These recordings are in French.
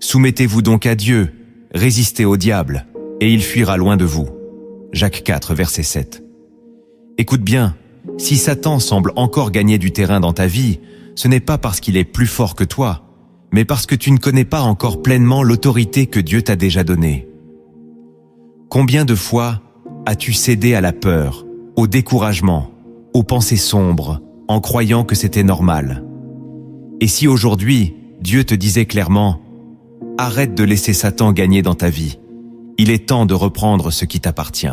Soumettez-vous donc à Dieu, résistez au diable, et il fuira loin de vous. Jacques 4, verset 7. Écoute bien, si Satan semble encore gagner du terrain dans ta vie, ce n'est pas parce qu'il est plus fort que toi, mais parce que tu ne connais pas encore pleinement l'autorité que Dieu t'a déjà donnée. Combien de fois as-tu cédé à la peur, au découragement, aux pensées sombres, en croyant que c'était normal? Et si aujourd'hui, Dieu te disait clairement « Arrête de laisser Satan gagner dans ta vie. Il est temps de reprendre ce qui t'appartient. »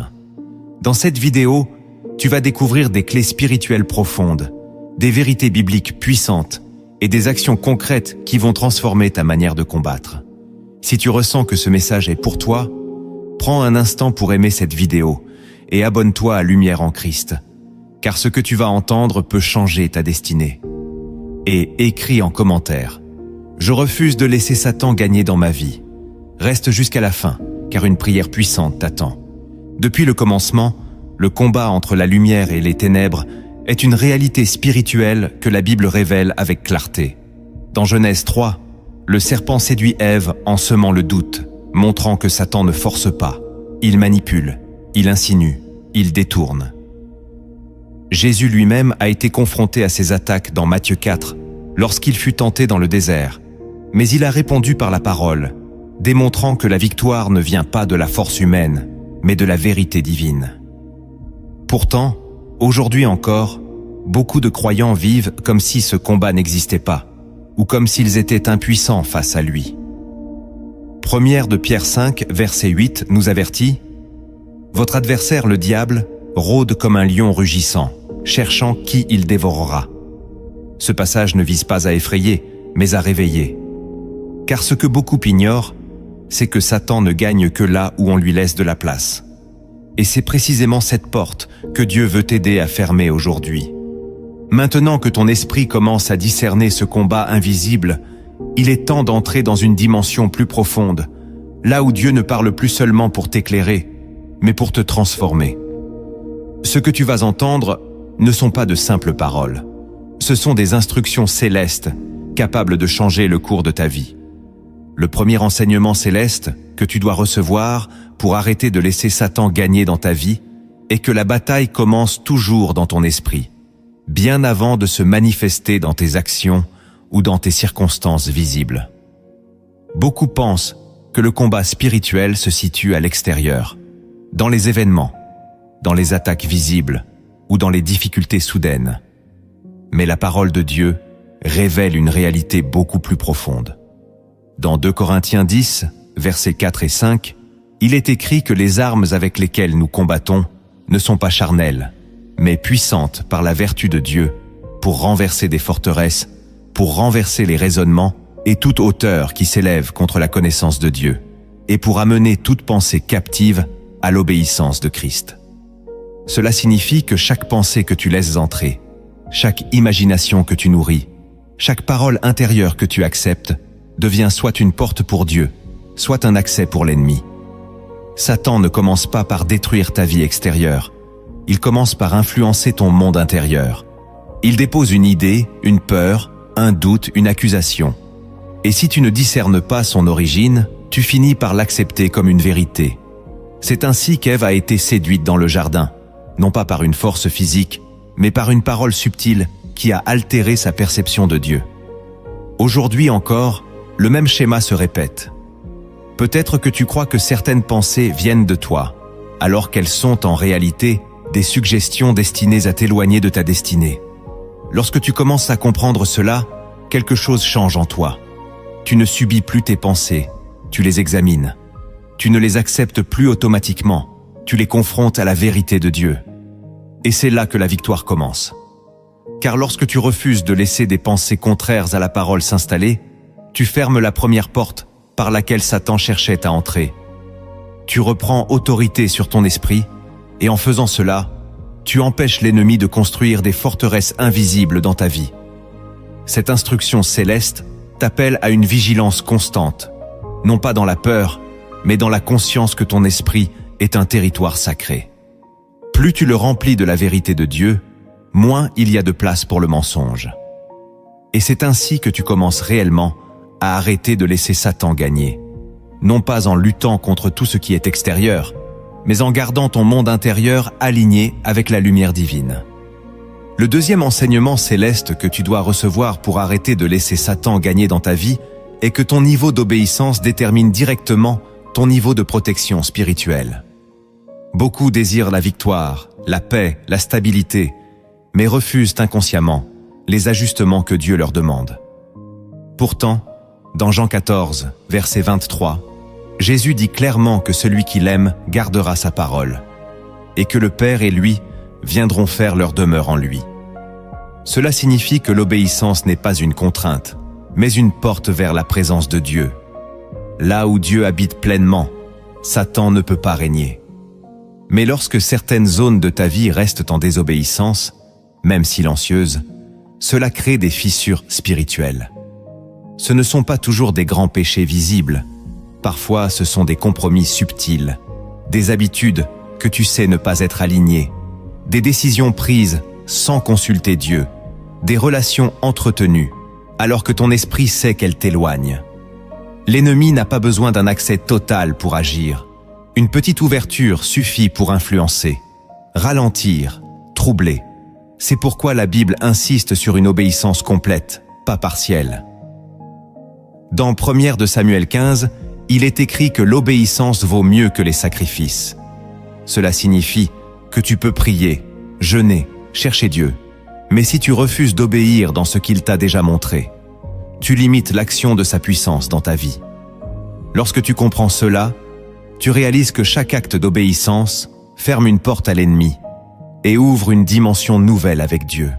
Dans cette vidéo, tu vas découvrir des clés spirituelles profondes, des vérités bibliques puissantes et des actions concrètes qui vont transformer ta manière de combattre. Si tu ressens que ce message est pour toi, prends un instant pour aimer cette vidéo et abonne-toi à Lumière en Christ, car ce que tu vas entendre peut changer ta destinée. Et écris en commentaire « Je refuse de laisser Satan gagner dans ma vie ». Reste jusqu'à la fin, car une prière puissante t'attend. Depuis le commencement, le combat entre la lumière et les ténèbres est une réalité spirituelle que la Bible révèle avec clarté. Dans Genèse 3, le serpent séduit Ève en semant le doute, montrant que Satan ne force pas. Il manipule, il insinue, il détourne. Jésus lui-même a été confronté à ces attaques dans Matthieu 4, lorsqu'il fut tenté dans le désert. Mais il a répondu par la parole, démontrant que la victoire ne vient pas de la force humaine, mais de la vérité divine. Pourtant, aujourd'hui encore, beaucoup de croyants vivent comme si ce combat n'existait pas, ou comme s'ils étaient impuissants face à lui. Première de Pierre 5, verset 8 nous avertit « Votre adversaire le diable rôde comme un lion rugissant, cherchant qui il dévorera. » Ce passage ne vise pas à effrayer, mais à réveiller. Car ce que beaucoup ignorent, c'est que Satan ne gagne que là où on lui laisse de la place. Et c'est précisément cette porte que Dieu veut t'aider à fermer aujourd'hui. Maintenant que ton esprit commence à discerner ce combat invisible, il est temps d'entrer dans une dimension plus profonde, là où Dieu ne parle plus seulement pour t'éclairer, mais pour te transformer. Ce que tu vas entendre ne sont pas de simples paroles. Ce sont des instructions célestes, capables de changer le cours de ta vie. Le premier enseignement céleste que tu dois recevoir pour arrêter de laisser Satan gagner dans ta vie est que la bataille commence toujours dans ton esprit, bien avant de se manifester dans tes actions ou dans tes circonstances visibles. Beaucoup pensent que le combat spirituel se situe à l'extérieur, dans les événements, dans les attaques visibles ou dans les difficultés soudaines. Mais la parole de Dieu révèle une réalité beaucoup plus profonde. Dans 2 Corinthiens 10, versets 4 et 5, il est écrit que les armes avec lesquelles nous combattons ne sont pas charnelles, mais puissantes par la vertu de Dieu pour renverser des forteresses, pour renverser les raisonnements et toute hauteur qui s'élève contre la connaissance de Dieu, et pour amener toute pensée captive à l'obéissance de Christ. Cela signifie que chaque pensée que tu laisses entrer, chaque imagination que tu nourris, chaque parole intérieure que tu acceptes, devient soit une porte pour Dieu, soit un accès pour l'ennemi. Satan ne commence pas par détruire ta vie extérieure, il commence par influencer ton monde intérieur. Il dépose une idée, une peur, un doute, une accusation. Et si tu ne discernes pas son origine, tu finis par l'accepter comme une vérité. C'est ainsi qu'Ève a été séduite dans le jardin, non pas par une force physique, mais par une parole subtile qui a altéré sa perception de Dieu. Aujourd'hui encore, le même schéma se répète. Peut-être que tu crois que certaines pensées viennent de toi, alors qu'elles sont en réalité des suggestions destinées à t'éloigner de ta destinée. Lorsque tu commences à comprendre cela, quelque chose change en toi. Tu ne subis plus tes pensées, tu les examines. Tu ne les acceptes plus automatiquement, tu les confrontes à la vérité de Dieu. Et c'est là que la victoire commence. Car lorsque tu refuses de laisser des pensées contraires à la parole s'installer, tu fermes la première porte par laquelle Satan cherchait à entrer. Tu reprends autorité sur ton esprit, et en faisant cela, tu empêches l'ennemi de construire des forteresses invisibles dans ta vie. Cette instruction céleste t'appelle à une vigilance constante, non pas dans la peur, mais dans la conscience que ton esprit est un territoire sacré. Plus tu le remplis de la vérité de Dieu, moins il y a de place pour le mensonge. Et c'est ainsi que tu commences réellement à arrêter de laisser Satan gagner. Non pas en luttant contre tout ce qui est extérieur, mais en gardant ton monde intérieur aligné avec la lumière divine. Le deuxième enseignement céleste que tu dois recevoir pour arrêter de laisser Satan gagner dans ta vie est que ton niveau d'obéissance détermine directement ton niveau de protection spirituelle. Beaucoup désirent la victoire, la paix, la stabilité, mais refusent inconsciemment les ajustements que Dieu leur demande. Pourtant, dans Jean 14, verset 23, Jésus dit clairement que celui qui l'aime gardera sa parole, et que le Père et lui viendront faire leur demeure en lui. Cela signifie que l'obéissance n'est pas une contrainte, mais une porte vers la présence de Dieu. Là où Dieu habite pleinement, Satan ne peut pas régner. Mais lorsque certaines zones de ta vie restent en désobéissance, même silencieuses, cela crée des fissures spirituelles. Ce ne sont pas toujours des grands péchés visibles. Parfois, ce sont des compromis subtils, des habitudes que tu sais ne pas être alignées, des décisions prises sans consulter Dieu, des relations entretenues, alors que ton esprit sait qu'elles t'éloignent. L'ennemi n'a pas besoin d'un accès total pour agir. Une petite ouverture suffit pour influencer, ralentir, troubler. C'est pourquoi la Bible insiste sur une obéissance complète, pas partielle. Dans 1 de Samuel 15, il est écrit que l'obéissance vaut mieux que les sacrifices. Cela signifie que tu peux prier, jeûner, chercher Dieu. Mais si tu refuses d'obéir dans ce qu'il t'a déjà montré, tu limites l'action de sa puissance dans ta vie. Lorsque tu comprends cela, tu réalises que chaque acte d'obéissance ferme une porte à l'ennemi et ouvre une dimension nouvelle avec Dieu.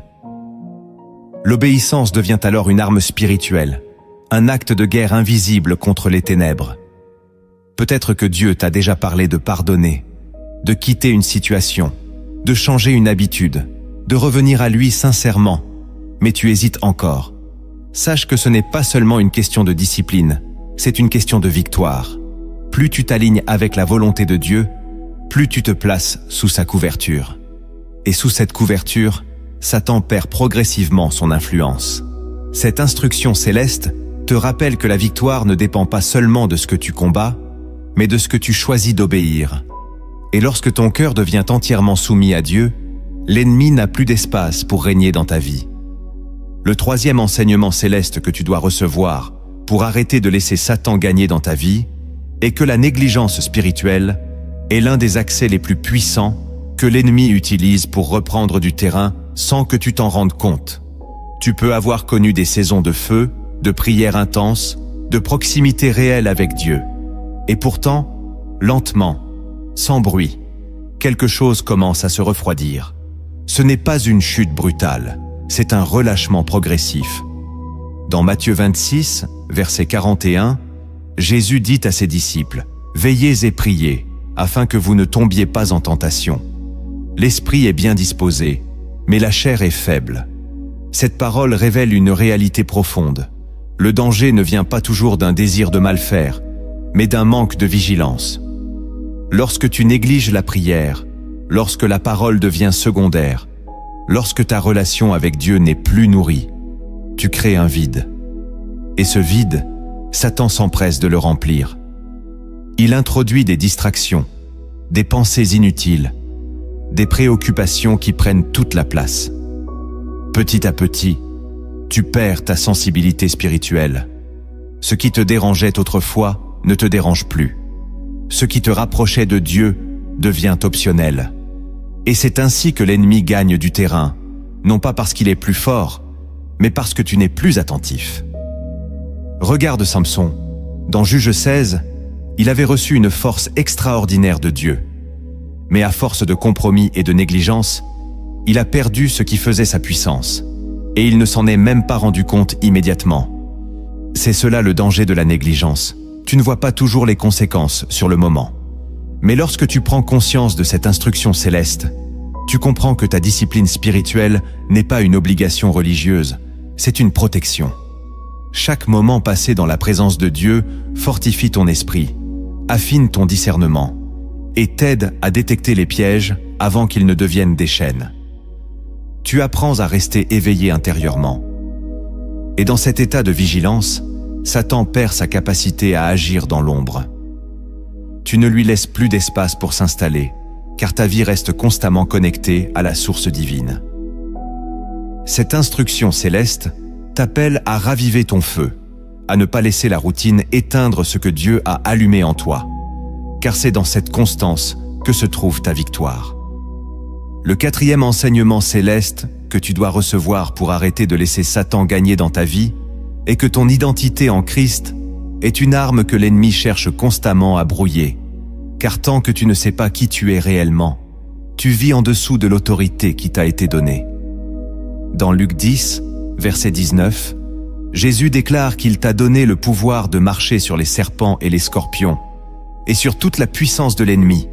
L'obéissance devient alors une arme spirituelle, un acte de guerre invisible contre les ténèbres. Peut-être que Dieu t'a déjà parlé de pardonner, de quitter une situation, de changer une habitude, de revenir à lui sincèrement, mais tu hésites encore. Sache que ce n'est pas seulement une question de discipline, c'est une question de victoire. Plus tu t'alignes avec la volonté de Dieu, plus tu te places sous sa couverture. Et sous cette couverture, Satan perd progressivement son influence. Cette instruction céleste te rappelle que la victoire ne dépend pas seulement de ce que tu combats, mais de ce que tu choisis d'obéir. Et lorsque ton cœur devient entièrement soumis à Dieu, l'ennemi n'a plus d'espace pour régner dans ta vie. Le troisième enseignement céleste que tu dois recevoir pour arrêter de laisser Satan gagner dans ta vie est que la négligence spirituelle est l'un des accès les plus puissants que l'ennemi utilise pour reprendre du terrain sans que tu t'en rendes compte. Tu peux avoir connu des saisons de feu, de prières intenses, de proximité réelle avec Dieu. Et pourtant, lentement, sans bruit, quelque chose commence à se refroidir. Ce n'est pas une chute brutale, c'est un relâchement progressif. Dans Matthieu 26, verset 41, Jésus dit à ses disciples, « Veillez et priez, afin que vous ne tombiez pas en tentation. L'esprit est bien disposé, mais la chair est faible. » Cette parole révèle une réalité profonde. Le danger ne vient pas toujours d'un désir de mal faire, mais d'un manque de vigilance. Lorsque tu négliges la prière, lorsque la parole devient secondaire, lorsque ta relation avec Dieu n'est plus nourrie, tu crées un vide. Et ce vide, Satan s'empresse de le remplir. Il introduit des distractions, des pensées inutiles, des préoccupations qui prennent toute la place. Petit à petit, tu perds ta sensibilité spirituelle. Ce qui te dérangeait autrefois ne te dérange plus. Ce qui te rapprochait de Dieu devient optionnel. Et c'est ainsi que l'ennemi gagne du terrain, non pas parce qu'il est plus fort, mais parce que tu n'es plus attentif. Regarde Samson. Dans Juge 16, il avait reçu une force extraordinaire de Dieu. Mais à force de compromis et de négligence, il a perdu ce qui faisait sa puissance, et il ne s'en est même pas rendu compte immédiatement. C'est cela le danger de la négligence. Tu ne vois pas toujours les conséquences sur le moment. Mais lorsque tu prends conscience de cette instruction céleste, tu comprends que ta discipline spirituelle n'est pas une obligation religieuse, c'est une protection. Chaque moment passé dans la présence de Dieu fortifie ton esprit, affine ton discernement et t'aide à détecter les pièges avant qu'ils ne deviennent des chaînes. Tu apprends à rester éveillé intérieurement. Et dans cet état de vigilance, Satan perd sa capacité à agir dans l'ombre. Tu ne lui laisses plus d'espace pour s'installer, car ta vie reste constamment connectée à la source divine. Cette instruction céleste t'appelle à raviver ton feu, à ne pas laisser la routine éteindre ce que Dieu a allumé en toi, car c'est dans cette constance que se trouve ta victoire. Le quatrième enseignement céleste que tu dois recevoir pour arrêter de laisser Satan gagner dans ta vie est que ton identité en Christ est une arme que l'ennemi cherche constamment à brouiller, car tant que tu ne sais pas qui tu es réellement, tu vis en dessous de l'autorité qui t'a été donnée. Dans Luc 10, verset 19, Jésus déclare qu'il t'a donné le pouvoir de marcher sur les serpents et les scorpions, et sur toute la puissance de l'ennemi,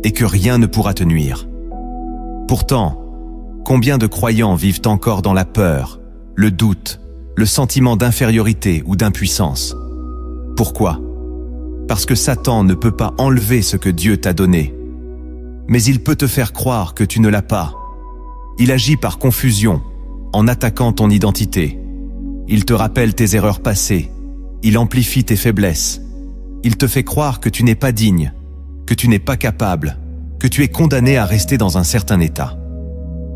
et que rien ne pourra te nuire. Pourtant, combien de croyants vivent encore dans la peur, le doute, le sentiment d'infériorité ou d'impuissance? Pourquoi? Parce que Satan ne peut pas enlever ce que Dieu t'a donné. Mais il peut te faire croire que tu ne l'as pas. Il agit par confusion, en attaquant ton identité. Il te rappelle tes erreurs passées. Il amplifie tes faiblesses. Il te fait croire que tu n'es pas digne, que tu n'es pas capable, que tu es condamné à rester dans un certain état.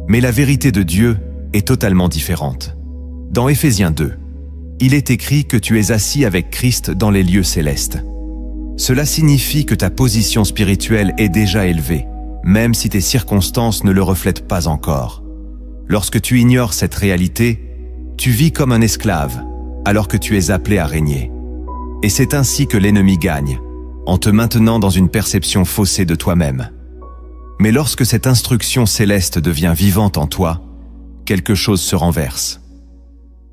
Mais la vérité de Dieu est totalement différente. Dans Éphésiens 2, il est écrit que tu es assis avec Christ dans les lieux célestes. Cela signifie que ta position spirituelle est déjà élevée, même si tes circonstances ne le reflètent pas encore. Lorsque tu ignores cette réalité, tu vis comme un esclave, alors que tu es appelé à régner. Et c'est ainsi que l'ennemi gagne, en te maintenant dans une perception faussée de toi-même. Mais lorsque cette instruction céleste devient vivante en toi, quelque chose se renverse.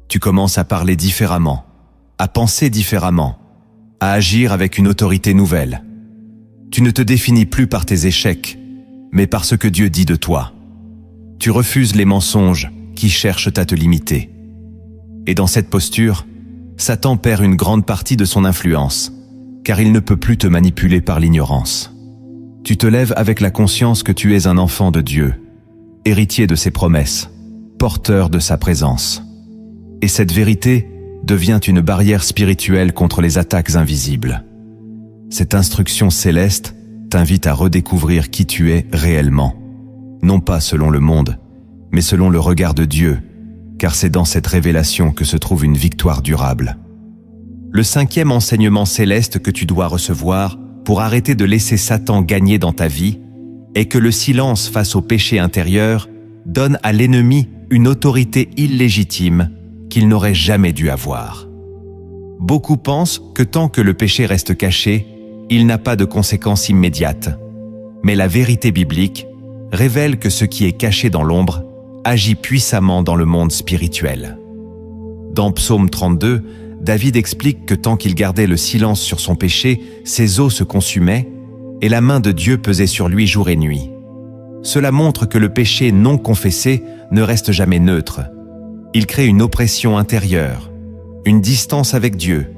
Tu commences à parler différemment, à penser différemment, à agir avec une autorité nouvelle. Tu ne te définis plus par tes échecs, mais par ce que Dieu dit de toi. Tu refuses les mensonges qui cherchent à te limiter. Et dans cette posture, Satan perd une grande partie de son influence, car il ne peut plus te manipuler par l'ignorance. Tu te lèves avec la conscience que tu es un enfant de Dieu, héritier de ses promesses, porteur de sa présence. Et cette vérité devient une barrière spirituelle contre les attaques invisibles. Cette instruction céleste t'invite à redécouvrir qui tu es réellement, non pas selon le monde, mais selon le regard de Dieu, car c'est dans cette révélation que se trouve une victoire durable. Le cinquième enseignement céleste que tu dois recevoir pour arrêter de laisser Satan gagner dans ta vie est que le silence face au péché intérieur donne à l'ennemi une autorité illégitime qu'il n'aurait jamais dû avoir. Beaucoup pensent que tant que le péché reste caché, il n'a pas de conséquences immédiates. Mais la vérité biblique révèle que ce qui est caché dans l'ombre agit puissamment dans le monde spirituel. Dans Psaume 32, David explique que tant qu'il gardait le silence sur son péché, ses os se consumaient et la main de Dieu pesait sur lui jour et nuit. Cela montre que le péché non confessé ne reste jamais neutre. Il crée une oppression intérieure, une distance avec Dieu,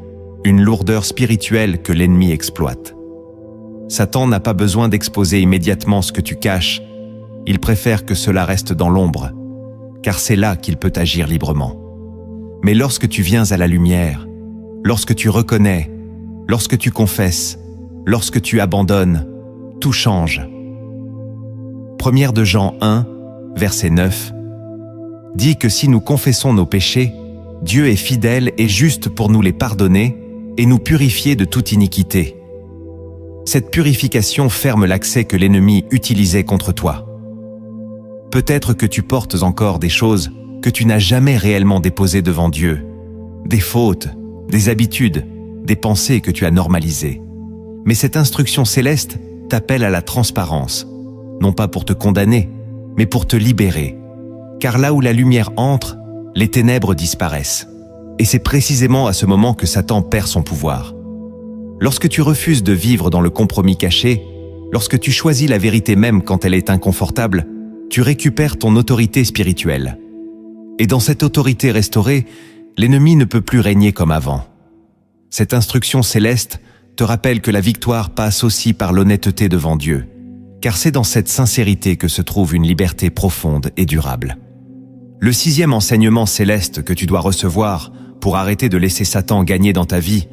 une lourdeur spirituelle que l'ennemi exploite. Satan n'a pas besoin d'exposer immédiatement ce que tu caches. Il préfère que cela reste dans l'ombre, car c'est là qu'il peut agir librement. Mais lorsque tu viens à la lumière, lorsque tu reconnais, lorsque tu confesses, lorsque tu abandonnes, tout change. 1 de Jean 1, verset 9, dit que si nous confessons nos péchés, Dieu est fidèle et juste pour nous les pardonner et nous purifier de toute iniquité. Cette purification ferme l'accès que l'ennemi utilisait contre toi. Peut-être que tu portes encore des choses que tu n'as jamais réellement déposées devant Dieu, des fautes, des habitudes, des pensées que tu as normalisées. Mais cette instruction céleste t'appelle à la transparence, non pas pour te condamner, mais pour te libérer. Car là où la lumière entre, les ténèbres disparaissent. Et c'est précisément à ce moment que Satan perd son pouvoir. Lorsque tu refuses de vivre dans le compromis caché, lorsque tu choisis la vérité même quand elle est inconfortable, tu récupères ton autorité spirituelle. Et dans cette autorité restaurée, l'ennemi ne peut plus régner comme avant. Cette instruction céleste te rappelle que la victoire passe aussi par l'honnêteté devant Dieu, car c'est dans cette sincérité que se trouve une liberté profonde et durable. Le sixième enseignement céleste que tu dois recevoir pour arrêter de laisser Satan gagner dans ta vie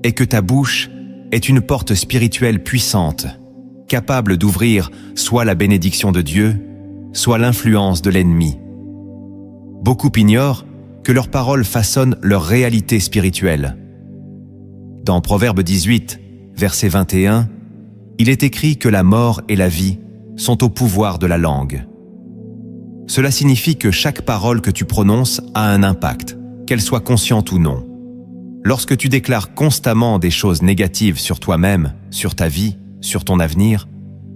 est que ta bouche est une porte spirituelle puissante, capable d'ouvrir soit la bénédiction de Dieu, soit l'influence de l'ennemi. Beaucoup ignorent que leurs paroles façonnent leur réalité spirituelle. Dans Proverbe 18, verset 21, il est écrit que la mort et la vie sont au pouvoir de la langue. Cela signifie que chaque parole que tu prononces a un impact, qu'elle soit consciente ou non. Lorsque tu déclares constamment des choses négatives sur toi-même, sur ta vie, sur ton avenir,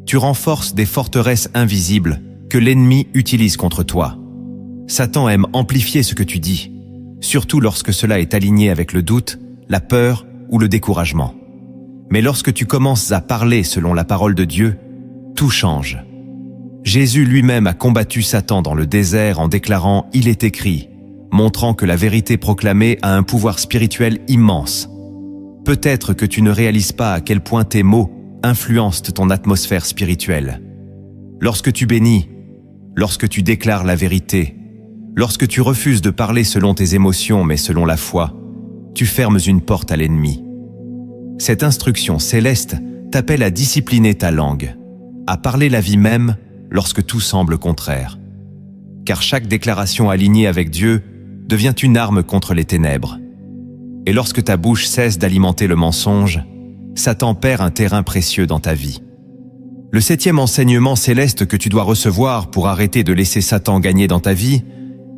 tu renforces des forteresses invisibles que l'ennemi utilise contre toi. Satan aime amplifier ce que tu dis, surtout lorsque cela est aligné avec le doute, la peur ou le découragement. Mais lorsque tu commences à parler selon la parole de Dieu, tout change. Jésus lui-même a combattu Satan dans le désert en déclarant « Il est écrit », montrant que la vérité proclamée a un pouvoir spirituel immense. Peut-être que tu ne réalises pas à quel point tes mots influencent ton atmosphère spirituelle. Lorsque tu bénis, lorsque tu déclares la vérité, lorsque tu refuses de parler selon tes émotions mais selon la foi, tu fermes une porte à l'ennemi. Cette instruction céleste t'appelle à discipliner ta langue, à parler la vie même lorsque tout semble contraire. Car chaque déclaration alignée avec Dieu devient une arme contre les ténèbres. Et lorsque ta bouche cesse d'alimenter le mensonge, Satan perd un terrain précieux dans ta vie. Le 7e enseignement céleste que tu dois recevoir pour arrêter de laisser Satan gagner dans ta vie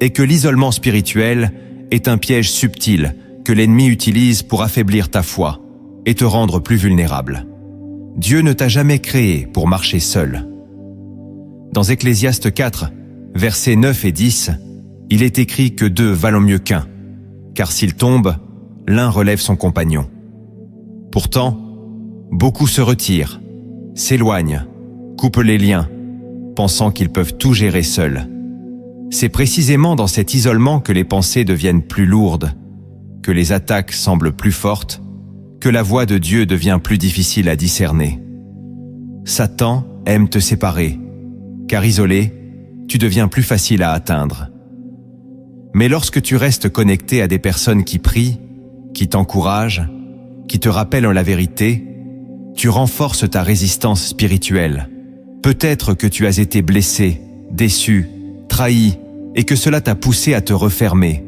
est que l'isolement spirituel est un piège subtil que l'ennemi utilise pour affaiblir ta foi et te rendre plus vulnérable. Dieu ne t'a jamais créé pour marcher seul. Dans Ecclésiaste 4, versets 9 et 10, il est écrit que 2 valent mieux qu'un, car s'ils tombent, l'un relève son compagnon. Pourtant, beaucoup se retirent, s'éloignent, coupent les liens, pensant qu'ils peuvent tout gérer seuls. C'est précisément dans cet isolement que les pensées deviennent plus lourdes, que les attaques semblent plus fortes, que la voix de Dieu devient plus difficile à discerner. Satan aime te séparer, car isolé, tu deviens plus facile à atteindre. Mais lorsque tu restes connecté à des personnes qui prient, qui t'encouragent, qui te rappellent la vérité, tu renforces ta résistance spirituelle. Peut-être que tu as été blessé, déçu, trahi, et que cela t'a poussé à te refermer.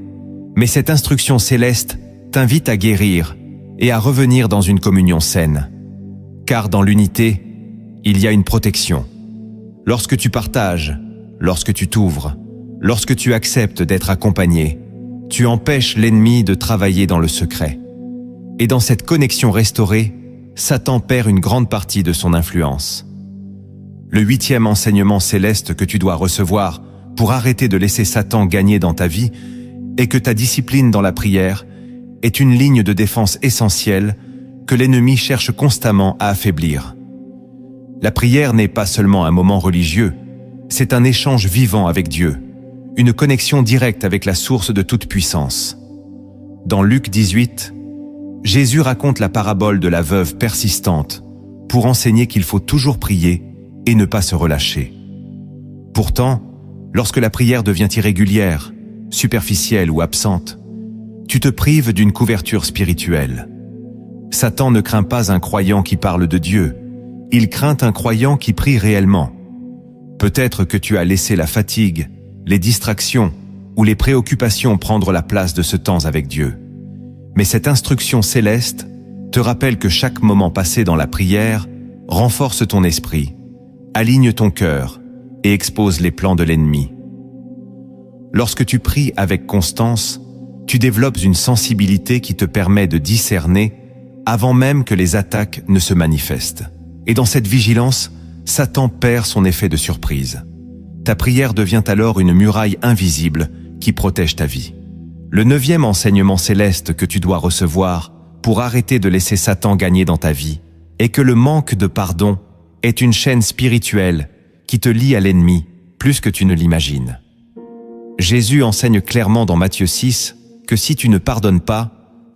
Mais cette instruction céleste t'invite à guérir et à revenir dans une communion saine. Car dans l'unité, il y a une protection. Lorsque tu partages, lorsque tu t'ouvres, lorsque tu acceptes d'être accompagné, tu empêches l'ennemi de travailler dans le secret. Et dans cette connexion restaurée, Satan perd une grande partie de son influence. Le 8e enseignement céleste que tu dois recevoir pour arrêter de laisser Satan gagner dans ta vie est que ta discipline dans la prière est une ligne de défense essentielle que l'ennemi cherche constamment à affaiblir. La prière n'est pas seulement un moment religieux, c'est un échange vivant avec Dieu, une connexion directe avec la source de toute puissance. Dans Luc 18, Jésus raconte la parabole de la veuve persistante pour enseigner qu'il faut toujours prier et ne pas se relâcher. Pourtant, lorsque la prière devient irrégulière, superficielle ou absente, tu te prives d'une couverture spirituelle. Satan ne craint pas un croyant qui parle de Dieu, il craint un croyant qui prie réellement. Peut-être que tu as laissé la fatigue, les distractions ou les préoccupations prendre la place de ce temps avec Dieu. Mais cette instruction céleste te rappelle que chaque moment passé dans la prière renforce ton esprit, aligne ton cœur et expose les plans de l'ennemi. Lorsque tu pries avec constance, tu développes une sensibilité qui te permet de discerner avant même que les attaques ne se manifestent. Et dans cette vigilance, Satan perd son effet de surprise. Ta prière devient alors une muraille invisible qui protège ta vie. Le 9e enseignement céleste que tu dois recevoir pour arrêter de laisser Satan gagner dans ta vie est que le manque de pardon est une chaîne spirituelle qui te lie à l'ennemi plus que tu ne l'imagines. Jésus enseigne clairement dans Matthieu 6 que si tu ne pardonnes pas,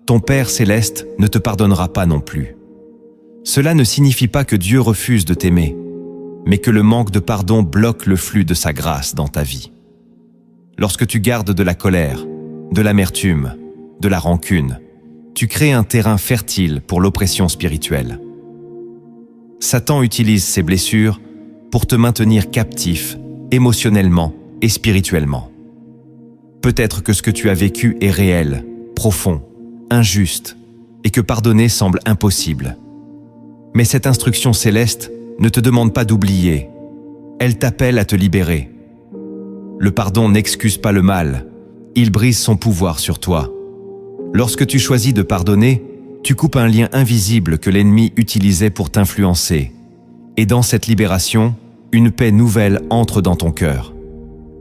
ton Père céleste ne te pardonnera pas non plus. Cela ne signifie pas que Dieu refuse de t'aimer, mais que le manque de pardon bloque le flux de sa grâce dans ta vie. Lorsque tu gardes de la colère, de l'amertume, de la rancune, tu crées un terrain fertile pour l'oppression spirituelle. Satan utilise ces blessures pour te maintenir captif émotionnellement et spirituellement. Peut-être que ce que tu as vécu est réel, profond, injuste, et que pardonner semble impossible. Mais cette instruction céleste ne te demande pas d'oublier. Elle t'appelle à te libérer. Le pardon n'excuse pas le mal, il brise son pouvoir sur toi. Lorsque tu choisis de pardonner, tu coupes un lien invisible que l'ennemi utilisait pour t'influencer. Et dans cette libération, une paix nouvelle entre dans ton cœur.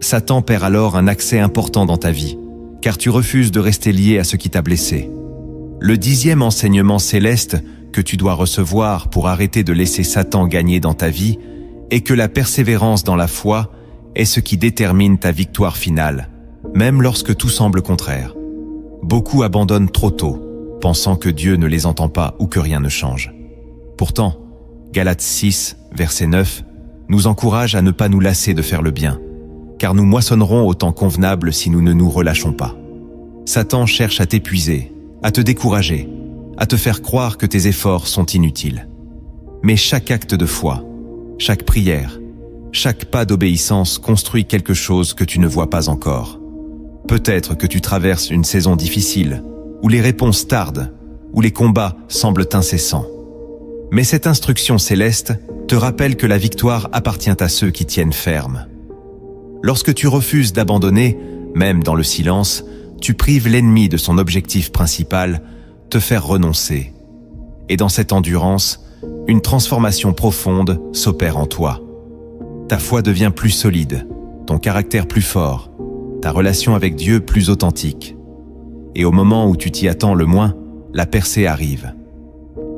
Satan perd alors un accès important dans ta vie, car tu refuses de rester lié à ce qui t'a blessé. Le 10e enseignement céleste que tu dois recevoir pour arrêter de laisser Satan gagner dans ta vie est que la persévérance dans la foi est ce qui détermine ta victoire finale, même lorsque tout semble contraire. Beaucoup abandonnent trop tôt, pensant que Dieu ne les entend pas ou que rien ne change. Pourtant, Galates 6, verset 9, nous encourage à ne pas nous lasser de faire le bien, car nous moissonnerons au temps convenable si nous ne nous relâchons pas. Satan cherche à t'épuiser, à te décourager, à te faire croire que tes efforts sont inutiles. Mais chaque acte de foi, chaque prière, chaque pas d'obéissance construit quelque chose que tu ne vois pas encore. Peut-être que tu traverses une saison difficile, où les réponses tardent, où les combats semblent incessants. Mais cette instruction céleste te rappelle que la victoire appartient à ceux qui tiennent ferme. Lorsque tu refuses d'abandonner, même dans le silence, tu prives l'ennemi de son objectif principal, te faire renoncer. Et dans cette endurance, une transformation profonde s'opère en toi. Ta foi devient plus solide, ton caractère plus fort, ta relation avec Dieu plus authentique. Et au moment où tu t'y attends le moins, la percée arrive.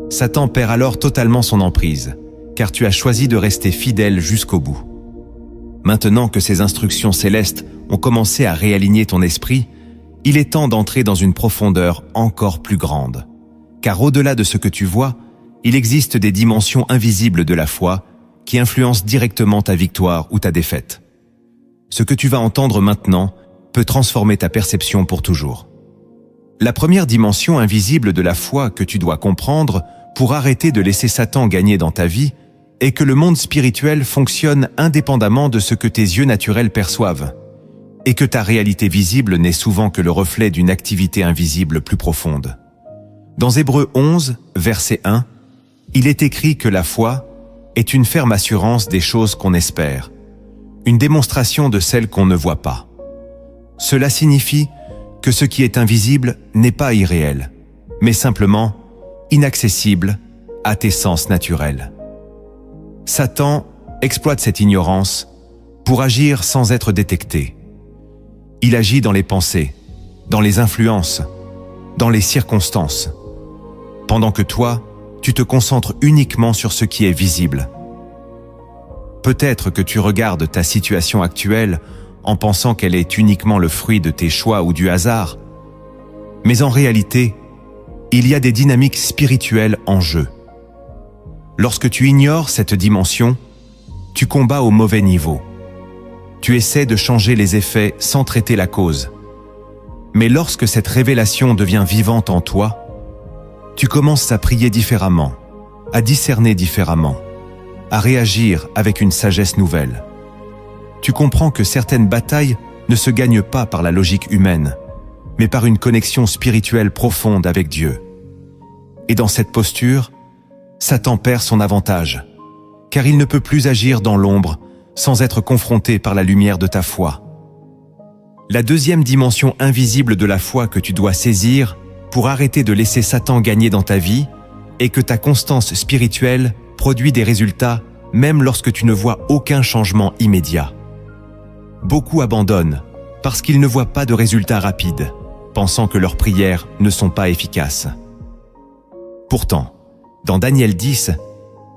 Satan perd alors totalement son emprise, car tu as choisi de rester fidèle jusqu'au bout. Maintenant que ces instructions célestes ont commencé à réaligner ton esprit, il est temps d'entrer dans une profondeur encore plus grande. Car au-delà de ce que tu vois, il existe des dimensions invisibles de la foi qui influencent directement ta victoire ou ta défaite. Ce que tu vas entendre maintenant peut transformer ta perception pour toujours. La première dimension invisible de la foi que tu dois comprendre pour arrêter de laisser Satan gagner dans ta vie est que le monde spirituel fonctionne indépendamment de ce que tes yeux naturels perçoivent, et que ta réalité visible n'est souvent que le reflet d'une activité invisible plus profonde. Dans Hébreux 11, verset 1, il est écrit que la foi est une ferme assurance des choses qu'on espère, une démonstration de celles qu'on ne voit pas. Cela signifie que ce qui est invisible n'est pas irréel, mais simplement inaccessible à tes sens naturels. Satan exploite cette ignorance pour agir sans être détecté. Il agit dans les pensées, dans les influences, dans les circonstances, pendant que toi, tu te concentres uniquement sur ce qui est visible. Peut-être que tu regardes ta situation actuelle en pensant qu'elle est uniquement le fruit de tes choix ou du hasard, mais en réalité, il y a des dynamiques spirituelles en jeu. Lorsque tu ignores cette dimension, tu combats au mauvais niveau. Tu essaies de changer les effets sans traiter la cause. Mais lorsque cette révélation devient vivante en toi, tu commences à prier différemment, à discerner différemment, à réagir avec une sagesse nouvelle. Tu comprends que certaines batailles ne se gagnent pas par la logique humaine, mais par une connexion spirituelle profonde avec Dieu. Et dans cette posture, Satan perd son avantage, car il ne peut plus agir dans l'ombre sans être confronté par la lumière de ta foi. La deuxième dimension invisible de la foi que tu dois saisir pour arrêter de laisser Satan gagner dans ta vie est que ta constance spirituelle produit des résultats même lorsque tu ne vois aucun changement immédiat. Beaucoup abandonnent parce qu'ils ne voient pas de résultats rapides, pensant que leurs prières ne sont pas efficaces. Pourtant, dans Daniel 10,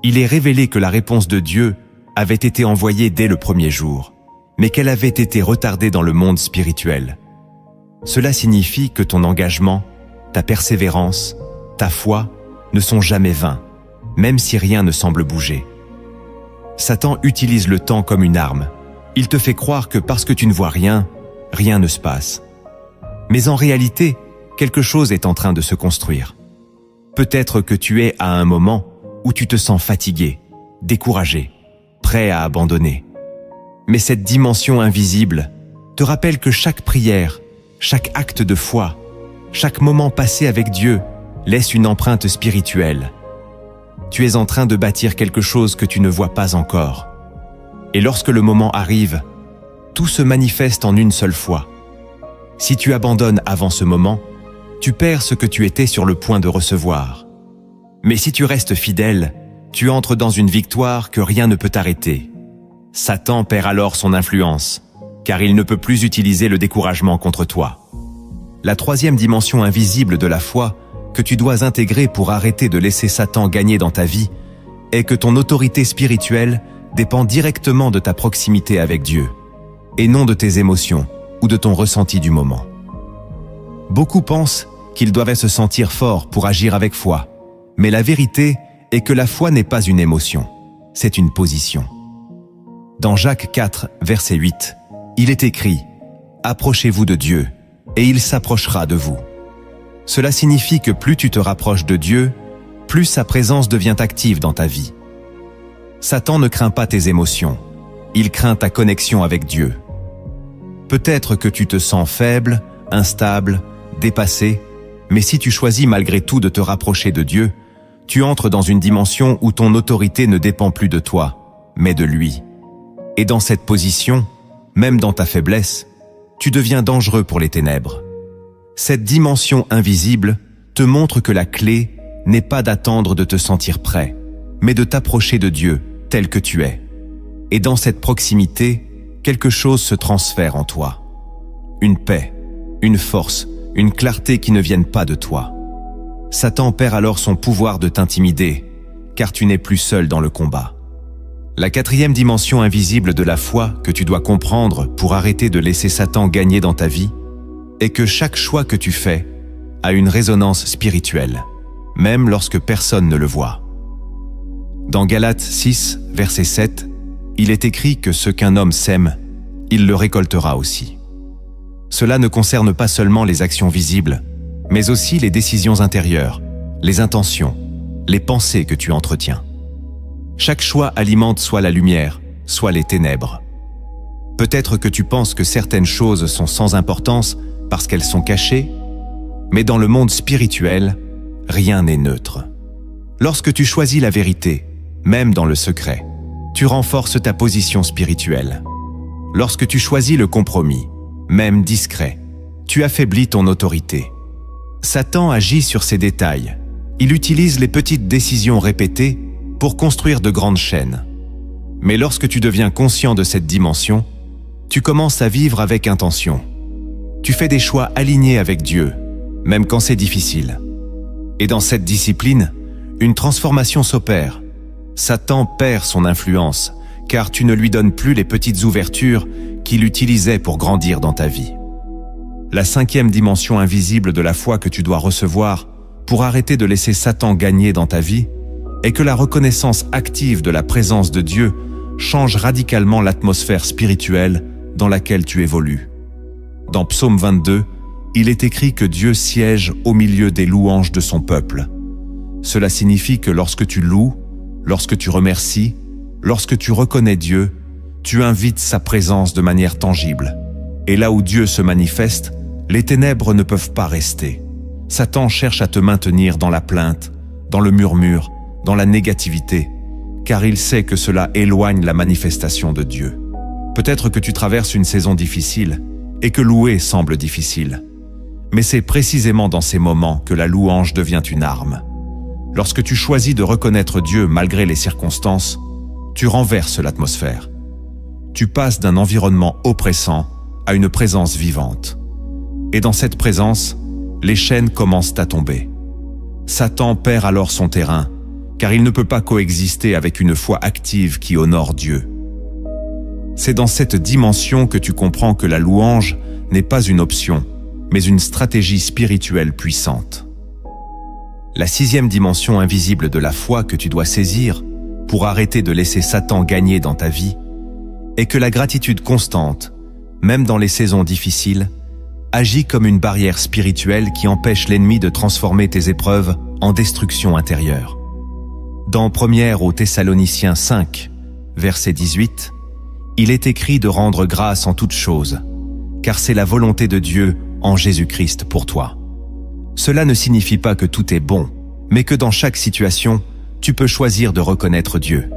il est révélé que la réponse de Dieu avait été envoyée dès le premier jour, mais qu'elle avait été retardée dans le monde spirituel. Cela signifie que ton engagement, ta persévérance, ta foi ne sont jamais vains, même si rien ne semble bouger. Satan utilise le temps comme une arme. Il te fait croire que parce que tu ne vois rien, rien ne se passe. Mais en réalité, quelque chose est en train de se construire. Peut-être que tu es à un moment où tu te sens fatigué, découragé, prêt à abandonner. Mais cette dimension invisible te rappelle que chaque prière, chaque acte de foi, chaque moment passé avec Dieu laisse une empreinte spirituelle. Tu es en train de bâtir quelque chose que tu ne vois pas encore. Et lorsque le moment arrive, tout se manifeste en une seule fois. Si tu abandonnes avant ce moment, tu perds ce que tu étais sur le point de recevoir. Mais si tu restes fidèle, tu entres dans une victoire que rien ne peut arrêter. Satan perd alors son influence, car il ne peut plus utiliser le découragement contre toi. La troisième dimension invisible de la foi que tu dois intégrer pour arrêter de laisser Satan gagner dans ta vie est que ton autorité spirituelle dépend directement de ta proximité avec Dieu, et non de tes émotions ou de ton ressenti du moment. Beaucoup pensent qu'ils doivent se sentir forts pour agir avec foi, mais la vérité est que la foi n'est pas une émotion, c'est une position. Dans Jacques 4, verset 8, il est écrit « Approchez-vous de Dieu, et il s'approchera de vous ». Cela signifie que plus tu te rapproches de Dieu, plus sa présence devient active dans ta vie. Satan ne craint pas tes émotions, il craint ta connexion avec Dieu. Peut-être que tu te sens faible, instable, dépassé, mais si tu choisis malgré tout de te rapprocher de Dieu, tu entres dans une dimension où ton autorité ne dépend plus de toi, mais de lui. Et dans cette position, même dans ta faiblesse, tu deviens dangereux pour les ténèbres. Cette dimension invisible te montre que la clé n'est pas d'attendre de te sentir prêt, mais de t'approcher de Dieu tel que tu es. Et dans cette proximité, quelque chose se transfère en toi. Une paix, une force, une clarté qui ne viennent pas de toi. Satan perd alors son pouvoir de t'intimider, car tu n'es plus seul dans le combat. La quatrième dimension invisible de la foi que tu dois comprendre pour arrêter de laisser Satan gagner dans ta vie est que chaque choix que tu fais a une résonance spirituelle, même lorsque personne ne le voit. Dans Galates 6, verset 7, il est écrit que ce qu'un homme sème, il le récoltera aussi. Cela ne concerne pas seulement les actions visibles, mais aussi les décisions intérieures, les intentions, les pensées que tu entretiens. Chaque choix alimente soit la lumière, soit les ténèbres. Peut-être que tu penses que certaines choses sont sans importance parce qu'elles sont cachées, mais dans le monde spirituel, rien n'est neutre. Lorsque tu choisis la vérité, même dans le secret, tu renforces ta position spirituelle. Lorsque tu choisis le compromis, même discret, tu affaiblis ton autorité. Satan agit sur ces détails. Il utilise les petites décisions répétées pour construire de grandes chaînes. Mais lorsque tu deviens conscient de cette dimension, tu commences à vivre avec intention. Tu fais des choix alignés avec Dieu, même quand c'est difficile. Et dans cette discipline, une transformation s'opère. Satan perd son influence, car tu ne lui donnes plus les petites ouvertures qu'il utilisait pour grandir dans ta vie. La cinquième dimension invisible de la foi que tu dois recevoir pour arrêter de laisser Satan gagner dans ta vie est que la reconnaissance active de la présence de Dieu change radicalement l'atmosphère spirituelle dans laquelle tu évolues. Dans Psaume 22, il est écrit que Dieu siège au milieu des louanges de son peuple. Cela signifie que lorsque tu loues, lorsque tu remercies, lorsque tu reconnais Dieu, tu invites sa présence de manière tangible. Et là où Dieu se manifeste, les ténèbres ne peuvent pas rester. Satan cherche à te maintenir dans la plainte, dans le murmure, dans la négativité, car il sait que cela éloigne la manifestation de Dieu. Peut-être que tu traverses une saison difficile et que louer semble difficile. Mais c'est précisément dans ces moments que la louange devient une arme. Lorsque tu choisis de reconnaître Dieu malgré les circonstances, tu renverses l'atmosphère. Tu passes d'un environnement oppressant à une présence vivante. Et dans cette présence, les chaînes commencent à tomber. Satan perd alors son terrain, car il ne peut pas coexister avec une foi active qui honore Dieu. C'est dans cette dimension que tu comprends que la louange n'est pas une option, mais une stratégie spirituelle puissante. La sixième dimension invisible de la foi que tu dois saisir pour arrêter de laisser Satan gagner dans ta vie est que la gratitude constante, même dans les saisons difficiles, agit comme une barrière spirituelle qui empêche l'ennemi de transformer tes épreuves en destruction intérieure. Dans 1 aux Thessaloniciens 5, verset 18, il est écrit de rendre grâce en toutes choses, car c'est la volonté de Dieu en Jésus-Christ pour toi. Cela ne signifie pas que tout est bon, mais que dans chaque situation, tu peux choisir de reconnaître Dieu.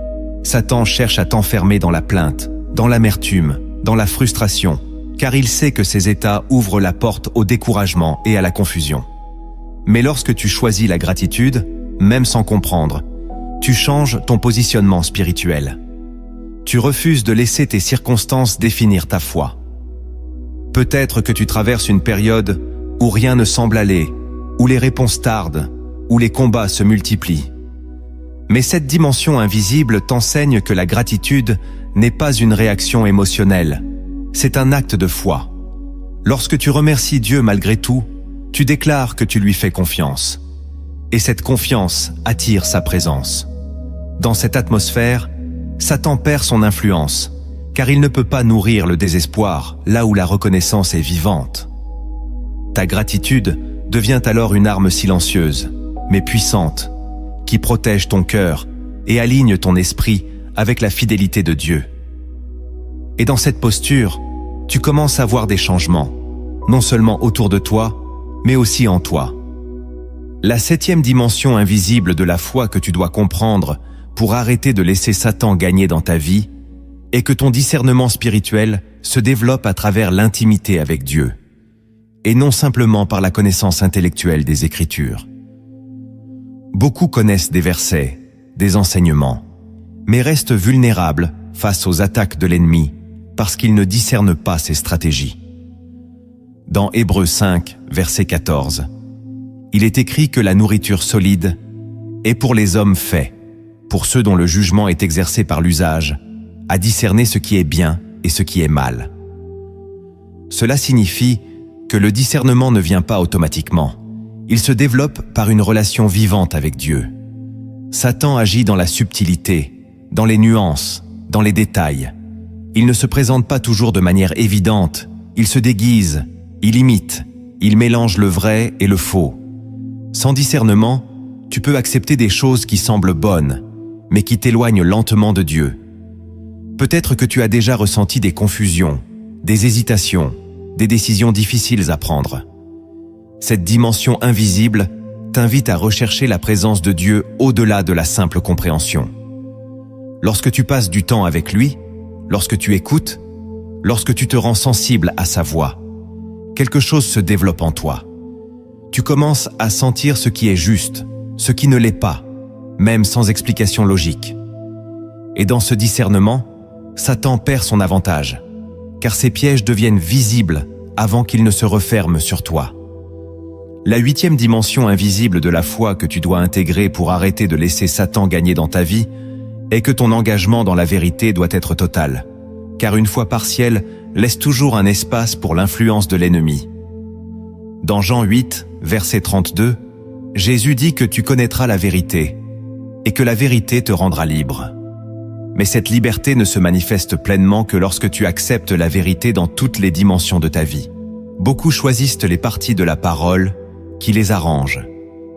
Satan cherche à t'enfermer dans la plainte, dans l'amertume, dans la frustration, car il sait que ces états ouvrent la porte au découragement et à la confusion. Mais lorsque tu choisis la gratitude, même sans comprendre, tu changes ton positionnement spirituel. Tu refuses de laisser tes circonstances définir ta foi. Peut-être que tu traverses une période où rien ne semble aller, où les réponses tardent, où les combats se multiplient. Mais cette dimension invisible t'enseigne que la gratitude n'est pas une réaction émotionnelle, c'est un acte de foi. Lorsque tu remercies Dieu malgré tout, tu déclares que tu lui fais confiance. Et cette confiance attire sa présence. Dans cette atmosphère, Satan perd son influence, car il ne peut pas nourrir le désespoir là où la reconnaissance est vivante. Ta gratitude devient alors une arme silencieuse, mais puissante, qui protège ton cœur et aligne ton esprit avec la fidélité de Dieu. Et dans cette posture, tu commences à voir des changements, non seulement autour de toi, mais aussi en toi. La 7e dimension invisible de la foi que tu dois comprendre pour arrêter de laisser Satan gagner dans ta vie est que ton discernement spirituel se développe à travers l'intimité avec Dieu, et non simplement par la connaissance intellectuelle des Écritures. Beaucoup connaissent des versets, des enseignements, mais restent vulnérables face aux attaques de l'ennemi parce qu'ils ne discernent pas ses stratégies. Dans Hébreux 5, verset 14, il est écrit que la nourriture solide est pour les hommes faits, pour ceux dont le jugement est exercé par l'usage, à discerner ce qui est bien et ce qui est mal. Cela signifie que le discernement ne vient pas automatiquement. Il se développe par une relation vivante avec Dieu. Satan agit dans la subtilité, dans les nuances, dans les détails. Il ne se présente pas toujours de manière évidente, il se déguise, il imite, il mélange le vrai et le faux. Sans discernement, tu peux accepter des choses qui semblent bonnes, mais qui t'éloignent lentement de Dieu. Peut-être que tu as déjà ressenti des confusions, des hésitations, des décisions difficiles à prendre. Cette dimension invisible t'invite à rechercher la présence de Dieu au-delà de la simple compréhension. Lorsque tu passes du temps avec lui, lorsque tu écoutes, lorsque tu te rends sensible à sa voix, quelque chose se développe en toi. Tu commences à sentir ce qui est juste, ce qui ne l'est pas, même sans explication logique. Et dans ce discernement, Satan perd son avantage, car ses pièges deviennent visibles avant qu'ils ne se referment sur toi. La 8e dimension invisible de la foi que tu dois intégrer pour arrêter de laisser Satan gagner dans ta vie est que ton engagement dans la vérité doit être total, car une foi partielle laisse toujours un espace pour l'influence de l'ennemi. Dans Jean 8, verset 32, Jésus dit que tu connaîtras la vérité et que la vérité te rendra libre. Mais cette liberté ne se manifeste pleinement que lorsque tu acceptes la vérité dans toutes les dimensions de ta vie. Beaucoup choisissent les parties de la parole qui les arrangent,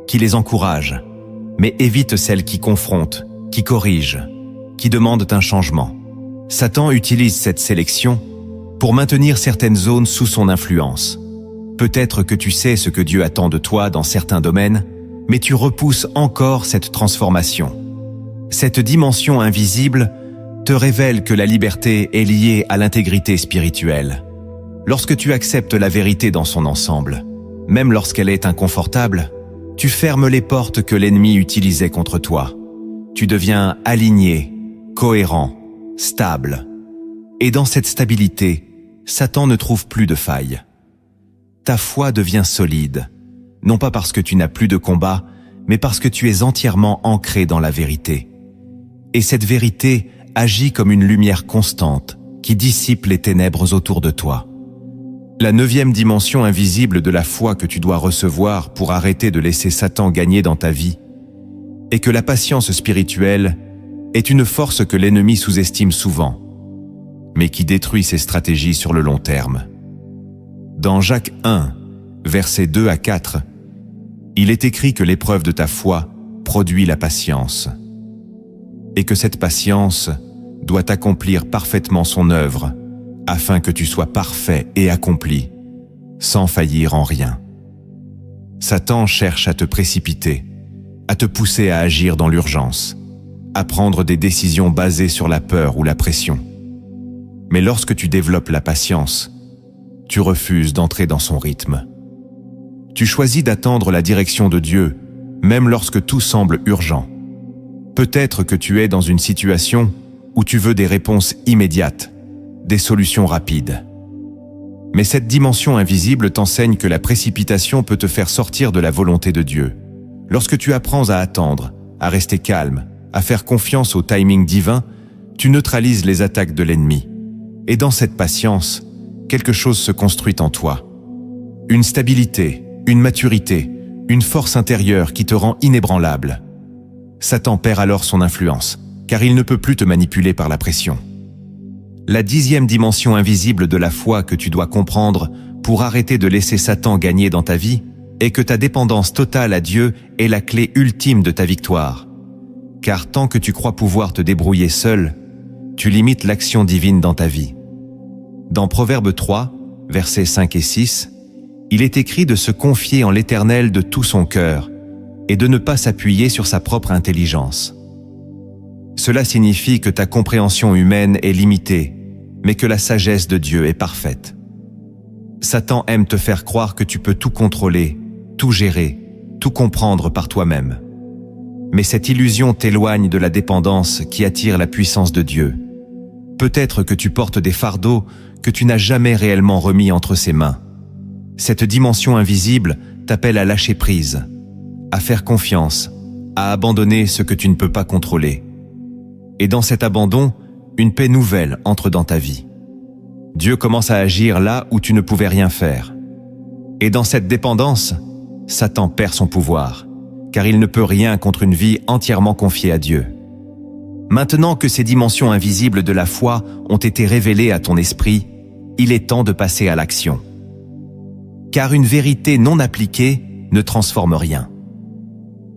qui les encouragent, mais évitent celles qui confrontent, qui corrigent, qui demandent un changement. Satan utilise cette sélection pour maintenir certaines zones sous son influence. Peut-être que tu sais ce que Dieu attend de toi dans certains domaines, mais tu repousses encore cette transformation. Cette dimension invisible te révèle que la liberté est liée à l'intégrité spirituelle. Lorsque tu acceptes la vérité dans son ensemble, même lorsqu'elle est inconfortable, tu fermes les portes que l'ennemi utilisait contre toi. Tu deviens aligné, cohérent, stable. Et dans cette stabilité, Satan ne trouve plus de failles. Ta foi devient solide, non pas parce que tu n'as plus de combat, mais parce que tu es entièrement ancré dans la vérité. Et cette vérité agit comme une lumière constante qui dissipe les ténèbres autour de toi. La 9e dimension invisible de la foi que tu dois recevoir pour arrêter de laisser Satan gagner dans ta vie est que la patience spirituelle est une force que l'ennemi sous-estime souvent, mais qui détruit ses stratégies sur le long terme. Dans Jacques 1, versets 2 à 4, il est écrit que l'épreuve de ta foi produit la patience, et que cette patience doit accomplir parfaitement son œuvre, afin que tu sois parfait et accompli, sans faillir en rien. Satan cherche à te précipiter, à te pousser à agir dans l'urgence, à prendre des décisions basées sur la peur ou la pression. Mais lorsque tu développes la patience, tu refuses d'entrer dans son rythme. Tu choisis d'attendre la direction de Dieu, même lorsque tout semble urgent. Peut-être que tu es dans une situation où tu veux des réponses immédiates, des solutions rapides. Mais cette dimension invisible t'enseigne que la précipitation peut te faire sortir de la volonté de Dieu. Lorsque tu apprends à attendre, à rester calme, à faire confiance au timing divin, tu neutralises les attaques de l'ennemi. Et dans cette patience, quelque chose se construit en toi. Une stabilité, une maturité, une force intérieure qui te rend inébranlable. Satan perd alors son influence, car il ne peut plus te manipuler par la pression. La 10e dimension invisible de la foi que tu dois comprendre pour arrêter de laisser Satan gagner dans ta vie est que ta dépendance totale à Dieu est la clé ultime de ta victoire. Car tant que tu crois pouvoir te débrouiller seul, tu limites l'action divine dans ta vie. Dans Proverbe 3, versets 5 et 6, il est écrit de se confier en l'Éternel de tout son cœur et de ne pas s'appuyer sur sa propre intelligence. Cela signifie que ta compréhension humaine est limitée, mais que la sagesse de Dieu est parfaite. Satan aime te faire croire que tu peux tout contrôler, tout gérer, tout comprendre par toi-même. Mais cette illusion t'éloigne de la dépendance qui attire la puissance de Dieu. Peut-être que tu portes des fardeaux que tu n'as jamais réellement remis entre ses mains. Cette dimension invisible t'appelle à lâcher prise, à faire confiance, à abandonner ce que tu ne peux pas contrôler. Et dans cet abandon, une paix nouvelle entre dans ta vie. Dieu commence à agir là où tu ne pouvais rien faire. Et dans cette dépendance, Satan perd son pouvoir, car il ne peut rien contre une vie entièrement confiée à Dieu. Maintenant que ces dimensions invisibles de la foi ont été révélées à ton esprit, il est temps de passer à l'action. Car une vérité non appliquée ne transforme rien.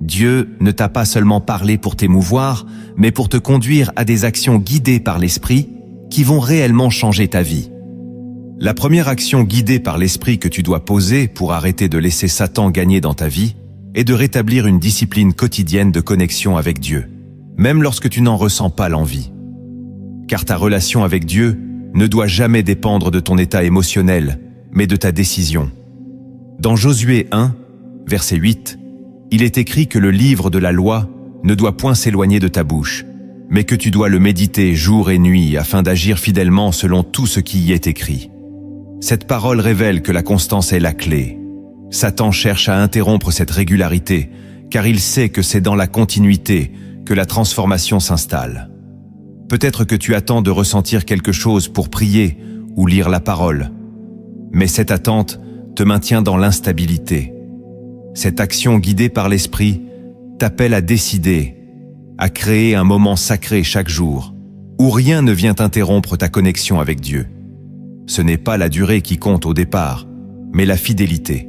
Dieu ne t'a pas seulement parlé pour t'émouvoir, mais pour te conduire à des actions guidées par l'Esprit qui vont réellement changer ta vie. La première action guidée par l'Esprit que tu dois poser pour arrêter de laisser Satan gagner dans ta vie est de rétablir une discipline quotidienne de connexion avec Dieu, même lorsque tu n'en ressens pas l'envie. Car ta relation avec Dieu ne doit jamais dépendre de ton état émotionnel, mais de ta décision. Dans Josué 1, verset 8, il est écrit que le livre de la loi ne doit point s'éloigner de ta bouche, mais que tu dois le méditer jour et nuit afin d'agir fidèlement selon tout ce qui y est écrit. Cette parole révèle que la constance est la clé. Satan cherche à interrompre cette régularité, car il sait que c'est dans la continuité que la transformation s'installe. Peut-être que tu attends de ressentir quelque chose pour prier ou lire la parole, mais cette attente te maintient dans l'instabilité. Cette action guidée par l'Esprit t'appelle à décider, à créer un moment sacré chaque jour, où rien ne vient interrompre ta connexion avec Dieu. Ce n'est pas la durée qui compte au départ, mais la fidélité.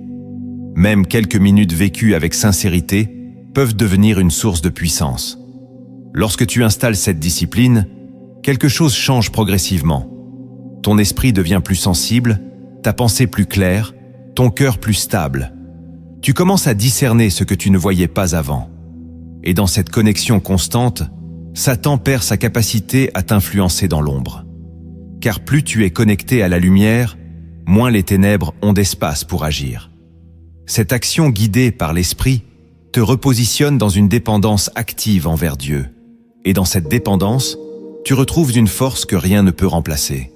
Même quelques minutes vécues avec sincérité peuvent devenir une source de puissance. Lorsque tu installes cette discipline, quelque chose change progressivement. Ton esprit devient plus sensible, ta pensée plus claire, ton cœur plus stable. Tu commences à discerner ce que tu ne voyais pas avant. Et dans cette connexion constante, Satan perd sa capacité à t'influencer dans l'ombre. Car plus tu es connecté à la lumière, moins les ténèbres ont d'espace pour agir. Cette action guidée par l'Esprit te repositionne dans une dépendance active envers Dieu. Et dans cette dépendance, tu retrouves une force que rien ne peut remplacer.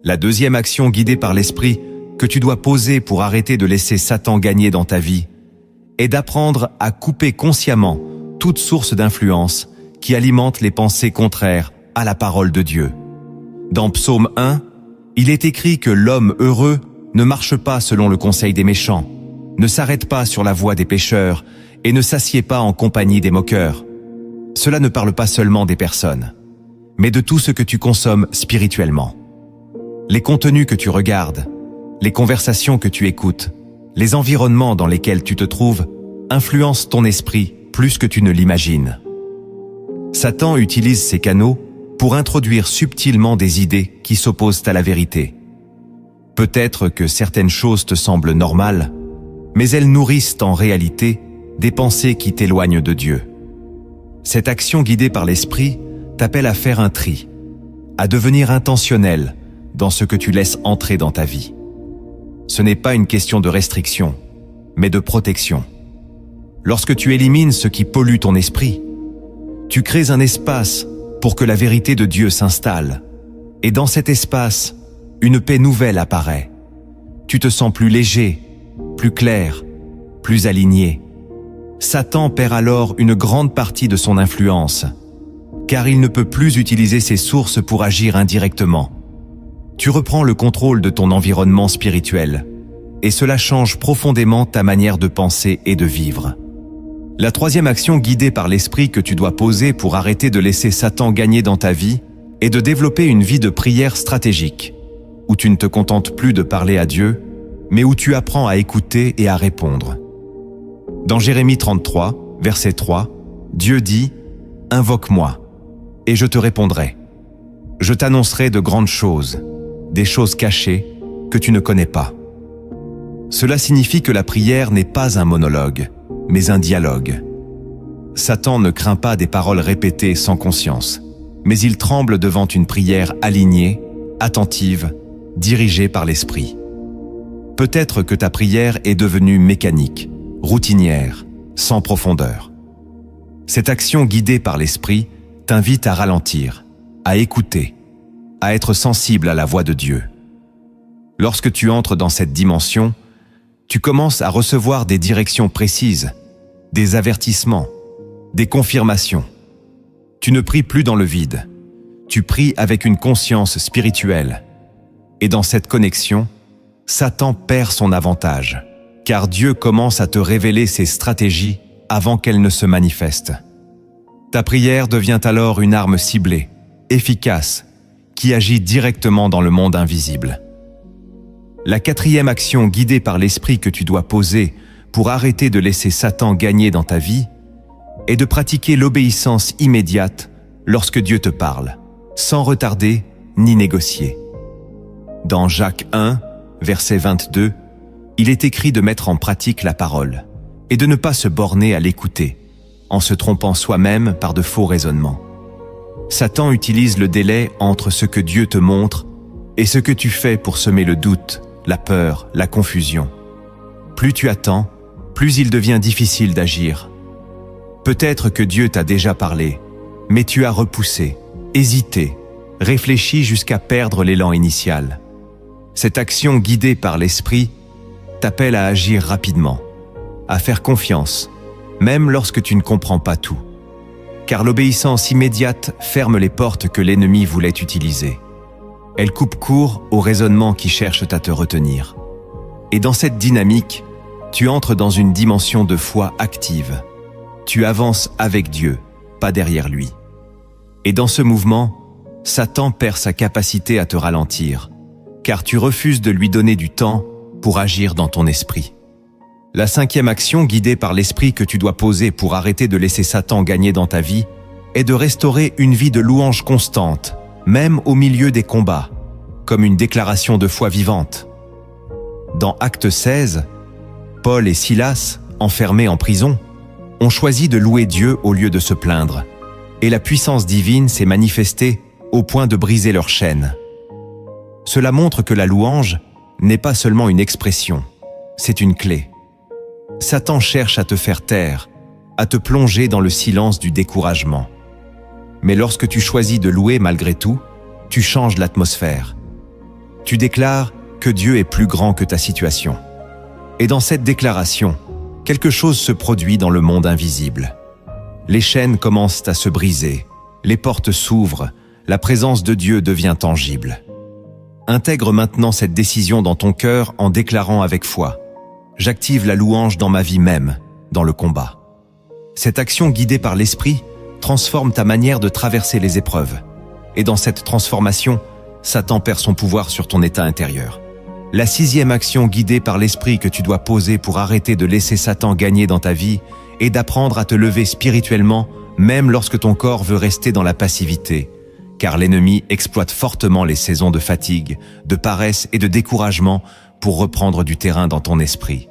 La deuxième action guidée par l'Esprit que tu dois poser pour arrêter de laisser Satan gagner dans ta vie est d'apprendre à couper consciemment toute source d'influence qui alimente les pensées contraires à la parole de Dieu. Dans Psaume 1, il est écrit que l'homme heureux ne marche pas selon le conseil des méchants, ne s'arrête pas sur la voie des pécheurs et ne s'assied pas en compagnie des moqueurs. Cela ne parle pas seulement des personnes, mais de tout ce que tu consommes spirituellement. Les contenus que tu regardes, les conversations que tu écoutes, les environnements dans lesquels tu te trouves influencent ton esprit plus que tu ne l'imagines. Satan utilise ces canaux pour introduire subtilement des idées qui s'opposent à la vérité. Peut-être que certaines choses te semblent normales, mais elles nourrissent en réalité des pensées qui t'éloignent de Dieu. Cette action guidée par l'esprit t'appelle à faire un tri, à devenir intentionnel dans ce que tu laisses entrer dans ta vie. Ce n'est pas une question de restriction, mais de protection. Lorsque tu élimines ce qui pollue ton esprit, tu crées un espace pour que la vérité de Dieu s'installe. Et dans cet espace, une paix nouvelle apparaît. Tu te sens plus léger, plus clair, plus aligné. Satan perd alors une grande partie de son influence, car il ne peut plus utiliser ses sources pour agir indirectement. Tu reprends le contrôle de ton environnement spirituel, et cela change profondément ta manière de penser et de vivre. La troisième action guidée par l'esprit que tu dois poser pour arrêter de laisser Satan gagner dans ta vie est de développer une vie de prière stratégique, où tu ne te contentes plus de parler à Dieu, mais où tu apprends à écouter et à répondre. Dans Jérémie 33, verset 3, Dieu dit « Invoque-moi, et je te répondrai. Je t'annoncerai de grandes choses, des choses cachées que tu ne connais pas. » Cela signifie que la prière n'est pas un monologue, mais un dialogue. Satan ne craint pas des paroles répétées sans conscience, mais il tremble devant une prière alignée, attentive, dirigée par l'esprit. Peut-être que ta prière est devenue mécanique, routinière, sans profondeur. Cette action guidée par l'esprit t'invite à ralentir, à écouter, à être sensible à la voix de Dieu. Lorsque tu entres dans cette dimension, tu commences à recevoir des directions précises, des avertissements, des confirmations. Tu ne pries plus dans le vide, tu pries avec une conscience spirituelle. Et dans cette connexion, Satan perd son avantage, car Dieu commence à te révéler ses stratégies avant qu'elles ne se manifestent. Ta prière devient alors une arme ciblée, efficace, qui agit directement dans le monde invisible. La quatrième action guidée par l'esprit que tu dois poser pour arrêter de laisser Satan gagner dans ta vie est de pratiquer l'obéissance immédiate lorsque Dieu te parle, sans retarder ni négocier. Dans Jacques 1, verset 22, il est écrit de mettre en pratique la parole et de ne pas se borner à l'écouter, en se trompant soi-même par de faux raisonnements. Satan utilise le délai entre ce que Dieu te montre et ce que tu fais pour semer le doute, la peur, la confusion. Plus tu attends, plus il devient difficile d'agir. Peut-être que Dieu t'a déjà parlé, mais tu as repoussé, hésité, réfléchi jusqu'à perdre l'élan initial. Cette action guidée par l'esprit t'appelle à agir rapidement, à faire confiance, même lorsque tu ne comprends pas tout. Car l'obéissance immédiate ferme les portes que l'ennemi voulait utiliser. Elle coupe court aux raisonnements qui cherchent à te retenir. Et dans cette dynamique, tu entres dans une dimension de foi active. Tu avances avec Dieu, pas derrière lui. Et dans ce mouvement, Satan perd sa capacité à te ralentir, car tu refuses de lui donner du temps pour agir dans ton esprit. La cinquième action guidée par l'esprit que tu dois poser pour arrêter de laisser Satan gagner dans ta vie est de restaurer une vie de louange constante, même au milieu des combats, comme une déclaration de foi vivante. Dans Actes 16, Paul et Silas, enfermés en prison, ont choisi de louer Dieu au lieu de se plaindre, et la puissance divine s'est manifestée au point de briser leurs chaînes. Cela montre que la louange n'est pas seulement une expression, c'est une clé. Satan cherche à te faire taire, à te plonger dans le silence du découragement. Mais lorsque tu choisis de louer malgré tout, tu changes l'atmosphère. Tu déclares que Dieu est plus grand que ta situation. Et dans cette déclaration, quelque chose se produit dans le monde invisible. Les chaînes commencent à se briser, les portes s'ouvrent, la présence de Dieu devient tangible. Intègre maintenant cette décision dans ton cœur en déclarant avec foi: j'active la louange dans ma vie même, dans le combat. Cette action guidée par l'esprit transforme ta manière de traverser les épreuves. Et dans cette transformation, Satan perd son pouvoir sur ton état intérieur. La 6e action guidée par l'esprit que tu dois poser pour arrêter de laisser Satan gagner dans ta vie est d'apprendre à te lever spirituellement, même lorsque ton corps veut rester dans la passivité, car l'ennemi exploite fortement les saisons de fatigue, de paresse et de découragement pour reprendre du terrain dans ton esprit.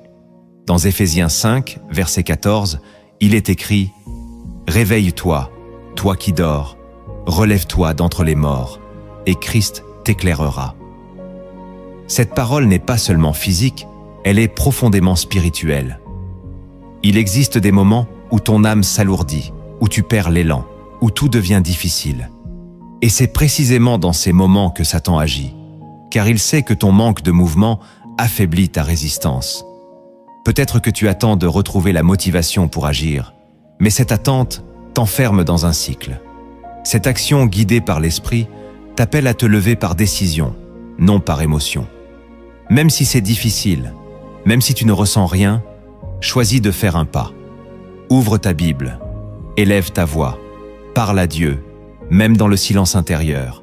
Dans Éphésiens 5, verset 14, il est écrit « Réveille-toi, toi qui dors, relève-toi d'entre les morts, et Christ t'éclairera. » Cette parole n'est pas seulement physique, elle est profondément spirituelle. Il existe des moments où ton âme s'alourdit, où tu perds l'élan, où tout devient difficile. Et c'est précisément dans ces moments que Satan agit, car il sait que ton manque de mouvement affaiblit ta résistance. Peut-être que tu attends de retrouver la motivation pour agir, mais cette attente t'enferme dans un cycle. Cette action guidée par l'esprit t'appelle à te lever par décision, non par émotion. Même si c'est difficile, même si tu ne ressens rien, choisis de faire un pas. Ouvre ta Bible, élève ta voix, parle à Dieu, même dans le silence intérieur.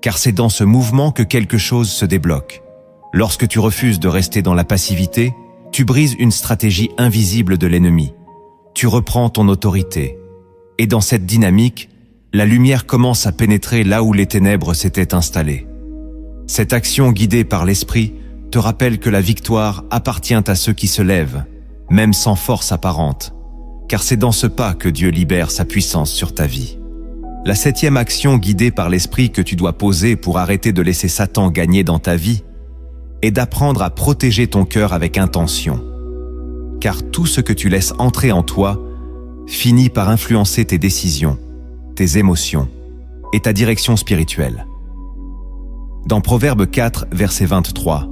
Car c'est dans ce mouvement que quelque chose se débloque. Lorsque tu refuses de rester dans la passivité, tu brises une stratégie invisible de l'ennemi. Tu reprends ton autorité. Et dans cette dynamique, la lumière commence à pénétrer là où les ténèbres s'étaient installées. Cette action guidée par l'esprit te rappelle que la victoire appartient à ceux qui se lèvent, même sans force apparente, car c'est dans ce pas que Dieu libère sa puissance sur ta vie. La 7e action guidée par l'esprit que tu dois poser pour arrêter de laisser Satan gagner dans ta vie est d'apprendre à protéger ton cœur avec intention. Car tout ce que tu laisses entrer en toi finit par influencer tes décisions, tes émotions et ta direction spirituelle. Dans Proverbe 4, verset 23,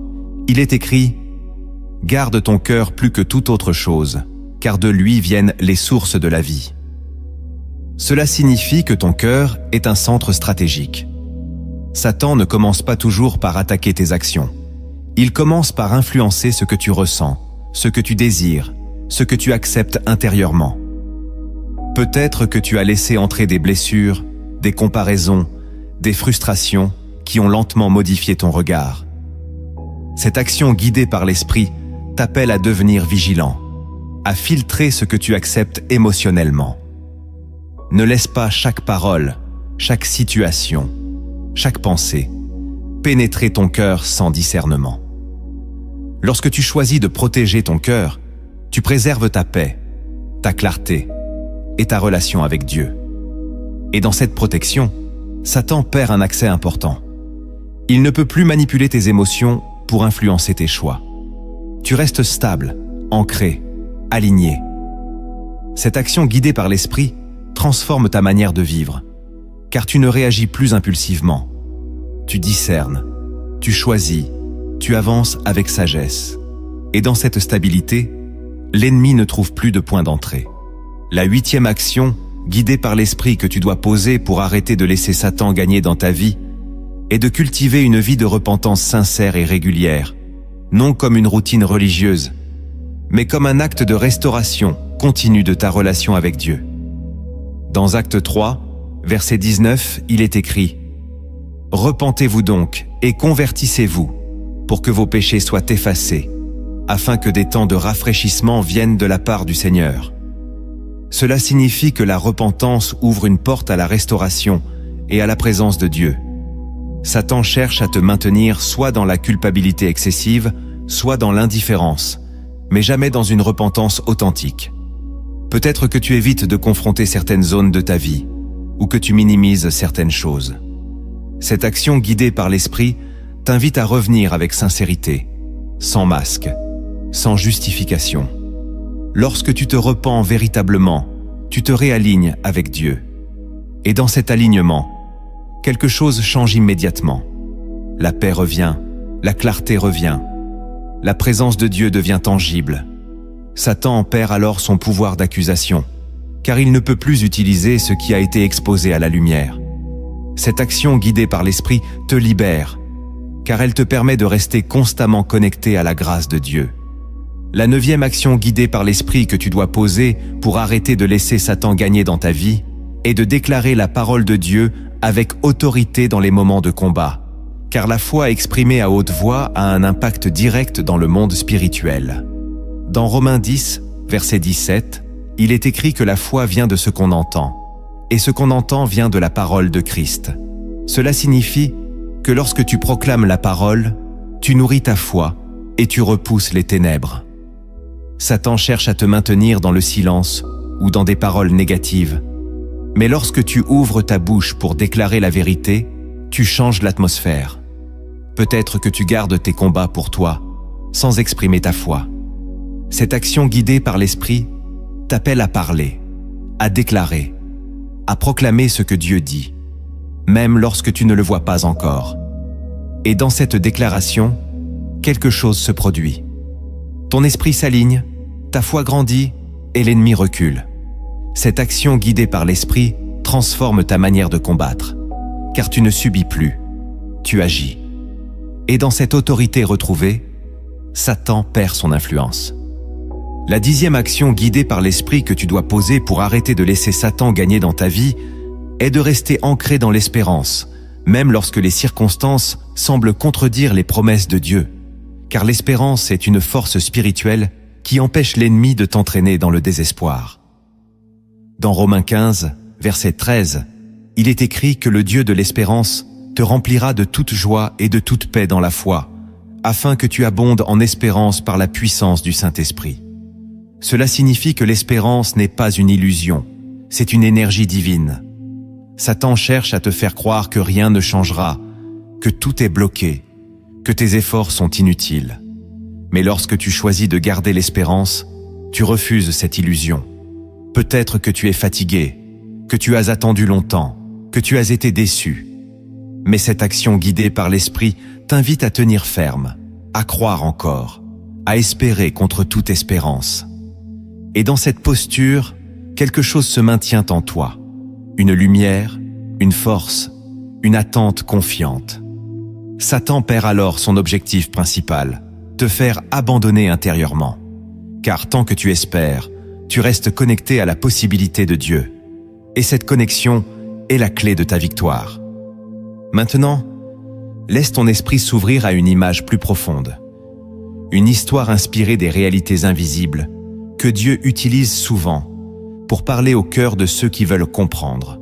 il est écrit « Garde ton cœur plus que toute autre chose, car de lui viennent les sources de la vie. » Cela signifie que ton cœur est un centre stratégique. Satan ne commence pas toujours par attaquer tes actions. Il commence par influencer ce que tu ressens, ce que tu désires, ce que tu acceptes intérieurement. Peut-être que tu as laissé entrer des blessures, des comparaisons, des frustrations qui ont lentement modifié ton regard. Cette action guidée par l'esprit t'appelle à devenir vigilant, à filtrer ce que tu acceptes émotionnellement. Ne laisse pas chaque parole, chaque situation, chaque pensée pénétrer ton cœur sans discernement. Lorsque tu choisis de protéger ton cœur, tu préserves ta paix, ta clarté et ta relation avec Dieu. Et dans cette protection, Satan perd un accès important. Il ne peut plus manipuler tes émotions pour influencer tes choix. Tu restes stable, ancré, aligné. Cette action guidée par l'esprit transforme ta manière de vivre, car tu ne réagis plus impulsivement. Tu discernes, tu choisis, tu avances avec sagesse. Et dans cette stabilité, l'ennemi ne trouve plus de point d'entrée. La 8e action, guidée par l'esprit que tu dois poser pour arrêter de laisser Satan gagner dans ta vie, est de cultiver une vie de repentance sincère et régulière, non comme une routine religieuse, mais comme un acte de restauration continue de ta relation avec Dieu. Dans Acte 3, verset 19, il est écrit « Repentez-vous donc et convertissez-vous, pour que vos péchés soient effacés, afin que des temps de rafraîchissement viennent de la part du Seigneur. » Cela signifie que la repentance ouvre une porte à la restauration et à la présence de Dieu. Satan cherche à te maintenir soit dans la culpabilité excessive, soit dans l'indifférence, mais jamais dans une repentance authentique. Peut-être que tu évites de confronter certaines zones de ta vie, ou que tu minimises certaines choses. Cette action guidée par l'esprit t'invite à revenir avec sincérité, sans masque, sans justification. Lorsque tu te repens véritablement, tu te réalignes avec Dieu. Et dans cet alignement, quelque chose change immédiatement. La paix revient, la clarté revient. La présence de Dieu devient tangible. Satan perd alors son pouvoir d'accusation, car il ne peut plus utiliser ce qui a été exposé à la lumière. Cette action guidée par l'Esprit te libère, car elle te permet de rester constamment connecté à la grâce de Dieu. La 9e action guidée par l'Esprit que tu dois poser pour arrêter de laisser Satan gagner dans ta vie est de déclarer la parole de Dieu avec autorité dans les moments de combat, car la foi exprimée à haute voix a un impact direct dans le monde spirituel. Dans Romains 10, verset 17, il est écrit que la foi vient de ce qu'on entend, et ce qu'on entend vient de la parole de Christ. Cela signifie que lorsque tu proclames la parole, tu nourris ta foi et tu repousses les ténèbres. Satan cherche à te maintenir dans le silence ou dans des paroles négatives. Mais lorsque tu ouvres ta bouche pour déclarer la vérité, tu changes l'atmosphère. Peut-être que tu gardes tes combats pour toi, sans exprimer ta foi. Cette action guidée par l'Esprit t'appelle à parler, à déclarer, à proclamer ce que Dieu dit, même lorsque tu ne le vois pas encore. Et dans cette déclaration, quelque chose se produit. Ton esprit s'aligne, ta foi grandit et l'ennemi recule. Cette action guidée par l'Esprit transforme ta manière de combattre, car tu ne subis plus, tu agis. Et dans cette autorité retrouvée, Satan perd son influence. La 10e action guidée par l'Esprit que tu dois poser pour arrêter de laisser Satan gagner dans ta vie est de rester ancré dans l'espérance, même lorsque les circonstances semblent contredire les promesses de Dieu, car l'espérance est une force spirituelle qui empêche l'ennemi de t'entraîner dans le désespoir. Dans Romains 15, verset 13, il est écrit que le Dieu de l'espérance te remplira de toute joie et de toute paix dans la foi, afin que tu abondes en espérance par la puissance du Saint-Esprit. Cela signifie que l'espérance n'est pas une illusion, c'est une énergie divine. Satan cherche à te faire croire que rien ne changera, que tout est bloqué, que tes efforts sont inutiles. Mais lorsque tu choisis de garder l'espérance, tu refuses cette illusion. Peut-être que tu es fatigué, que tu as attendu longtemps, que tu as été déçu. Mais cette action guidée par l'Esprit t'invite à tenir ferme, à croire encore, à espérer contre toute espérance. Et dans cette posture, quelque chose se maintient en toi. Une lumière, une force, une attente confiante. Satan perd alors son objectif principal, te faire abandonner intérieurement. Car tant que tu espères, tu restes connecté à la possibilité de Dieu. Et cette connexion est la clé de ta victoire. Maintenant, laisse ton esprit s'ouvrir à une image plus profonde. Une histoire inspirée des réalités invisibles que Dieu utilise souvent pour parler au cœur de ceux qui veulent comprendre.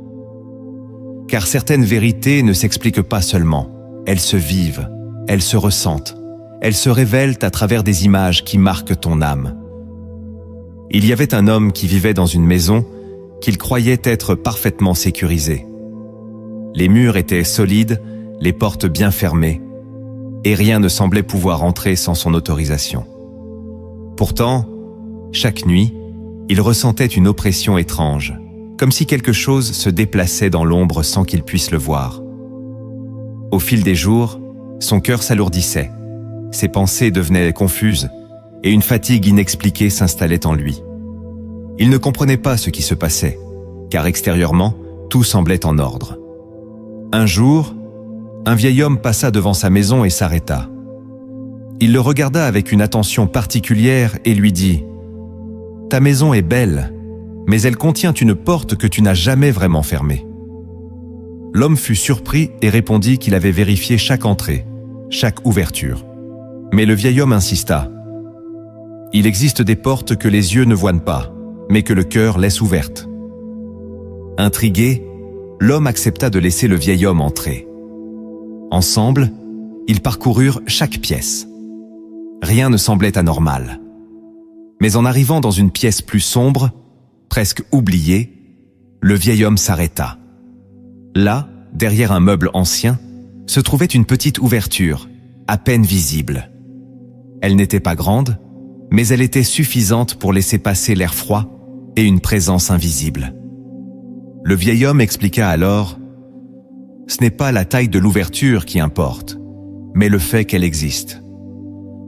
Car certaines vérités ne s'expliquent pas seulement, elles se vivent, elles se ressentent, elles se révèlent à travers des images qui marquent ton âme. Il y avait un homme qui vivait dans une maison qu'il croyait être parfaitement sécurisée. Les murs étaient solides, les portes bien fermées, et rien ne semblait pouvoir entrer sans son autorisation. Pourtant, chaque nuit, il ressentait une oppression étrange, comme si quelque chose se déplaçait dans l'ombre sans qu'il puisse le voir. Au fil des jours, son cœur s'alourdissait, ses pensées devenaient confuses, et une fatigue inexpliquée s'installait en lui. Il ne comprenait pas ce qui se passait, car extérieurement, tout semblait en ordre. Un jour, un vieil homme passa devant sa maison et s'arrêta. Il le regarda avec une attention particulière et lui dit « Ta maison est belle, mais elle contient une porte que tu n'as jamais vraiment fermée. » L'homme fut surpris et répondit qu'il avait vérifié chaque entrée, chaque ouverture. Mais le vieil homme insista. « Il existe des portes que les yeux ne voient pas, mais que le cœur laisse ouvertes. » Intrigué, l'homme accepta de laisser le vieil homme entrer. Ensemble, ils parcoururent chaque pièce. Rien ne semblait anormal. Mais en arrivant dans une pièce plus sombre, presque oubliée, le vieil homme s'arrêta. Là, derrière un meuble ancien, se trouvait une petite ouverture, à peine visible. Elle n'était pas grande, mais elle était suffisante pour laisser passer l'air froid et une présence invisible. Le vieil homme expliqua alors « Ce n'est pas la taille de l'ouverture qui importe, mais le fait qu'elle existe.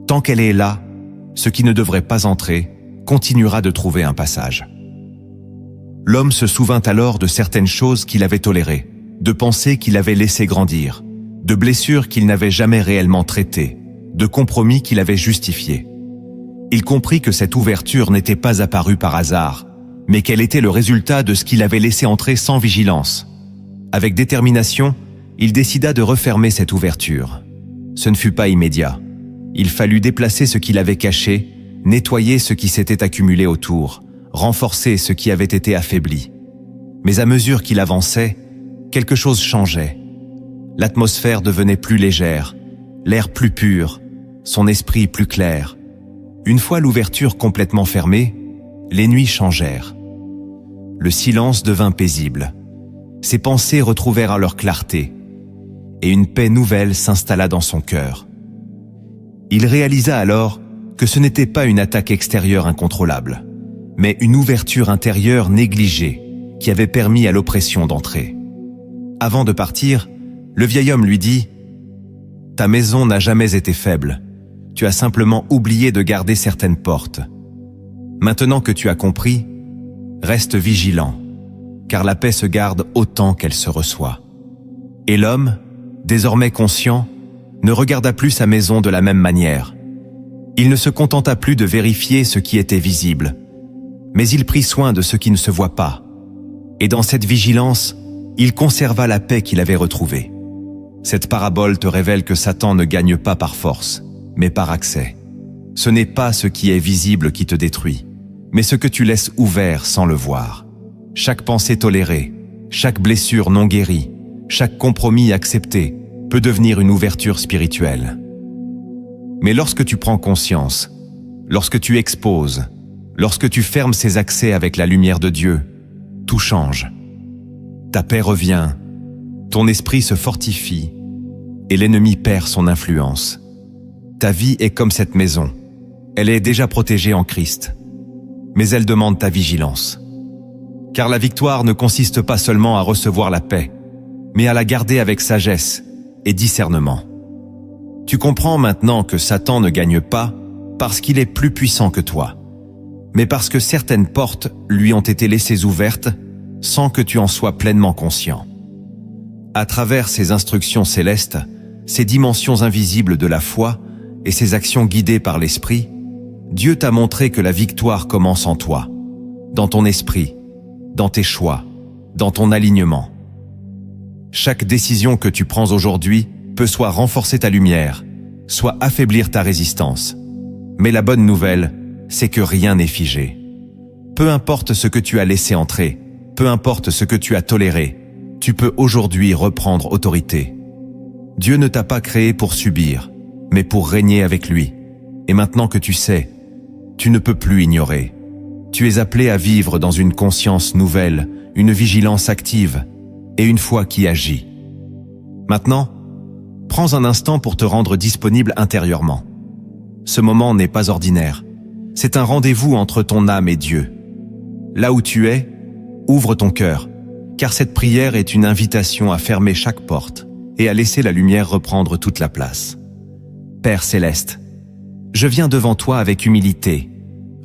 Tant qu'elle est là, ce qui ne devrait pas entrer continuera de trouver un passage. » L'homme se souvint alors de certaines choses qu'il avait tolérées, de pensées qu'il avait laissées grandir, de blessures qu'il n'avait jamais réellement traitées, de compromis qu'il avait justifiés. Il comprit que cette ouverture n'était pas apparue par hasard, mais qu'elle était le résultat de ce qu'il avait laissé entrer sans vigilance. Avec détermination, il décida de refermer cette ouverture. Ce ne fut pas immédiat. Il fallut déplacer ce qu'il avait caché, nettoyer ce qui s'était accumulé autour, renforcer ce qui avait été affaibli. Mais à mesure qu'il avançait, quelque chose changeait. L'atmosphère devenait plus légère, l'air plus pur, son esprit plus clair. Une fois l'ouverture complètement fermée, les nuits changèrent. Le silence devint paisible. Ses pensées retrouvèrent leur clarté, et une paix nouvelle s'installa dans son cœur. Il réalisa alors que ce n'était pas une attaque extérieure incontrôlable, mais une ouverture intérieure négligée qui avait permis à l'oppression d'entrer. Avant de partir, le vieil homme lui dit « Ta maison n'a jamais été faible. Tu as simplement oublié de garder certaines portes. Maintenant que tu as compris, reste vigilant, car la paix se garde autant qu'elle se reçoit. » Et l'homme, désormais conscient, ne regarda plus sa maison de la même manière. Il ne se contenta plus de vérifier ce qui était visible, mais il prit soin de ce qui ne se voit pas. Et dans cette vigilance, il conserva la paix qu'il avait retrouvée. Cette parabole te révèle que Satan ne gagne pas par force, mais par accès. Ce n'est pas ce qui est visible qui te détruit, mais ce que tu laisses ouvert sans le voir. Chaque pensée tolérée, chaque blessure non guérie, chaque compromis accepté peut devenir une ouverture spirituelle. Mais lorsque tu prends conscience, lorsque tu exposes, lorsque tu fermes ces accès avec la lumière de Dieu, tout change. Ta paix revient, ton esprit se fortifie et l'ennemi perd son influence. Ta vie est comme cette maison. Elle est déjà protégée en Christ, mais elle demande ta vigilance. Car la victoire ne consiste pas seulement à recevoir la paix, mais à la garder avec sagesse et discernement. Tu comprends maintenant que Satan ne gagne pas parce qu'il est plus puissant que toi, mais parce que certaines portes lui ont été laissées ouvertes sans que tu en sois pleinement conscient. À travers ces instructions célestes, ces dimensions invisibles de la foi et ces actions guidées par l'Esprit, Dieu t'a montré que la victoire commence en toi, dans ton esprit, dans tes choix, dans ton alignement. Chaque décision que tu prends aujourd'hui peut soit renforcer ta lumière, soit affaiblir ta résistance. Mais la bonne nouvelle, c'est que rien n'est figé. Peu importe ce que tu as laissé entrer, peu importe ce que tu as toléré, tu peux aujourd'hui reprendre autorité. Dieu ne t'a pas créé pour subir, mais pour régner avec lui. Et maintenant que tu sais, tu ne peux plus ignorer. Tu es appelé à vivre dans une conscience nouvelle, une vigilance active et une foi qui agit. Maintenant, prends un instant pour te rendre disponible intérieurement. Ce moment n'est pas ordinaire. C'est un rendez-vous entre ton âme et Dieu. Là où tu es, ouvre ton cœur, car cette prière est une invitation à fermer chaque porte et à laisser la lumière reprendre toute la place. Père céleste, je viens devant toi avec humilité,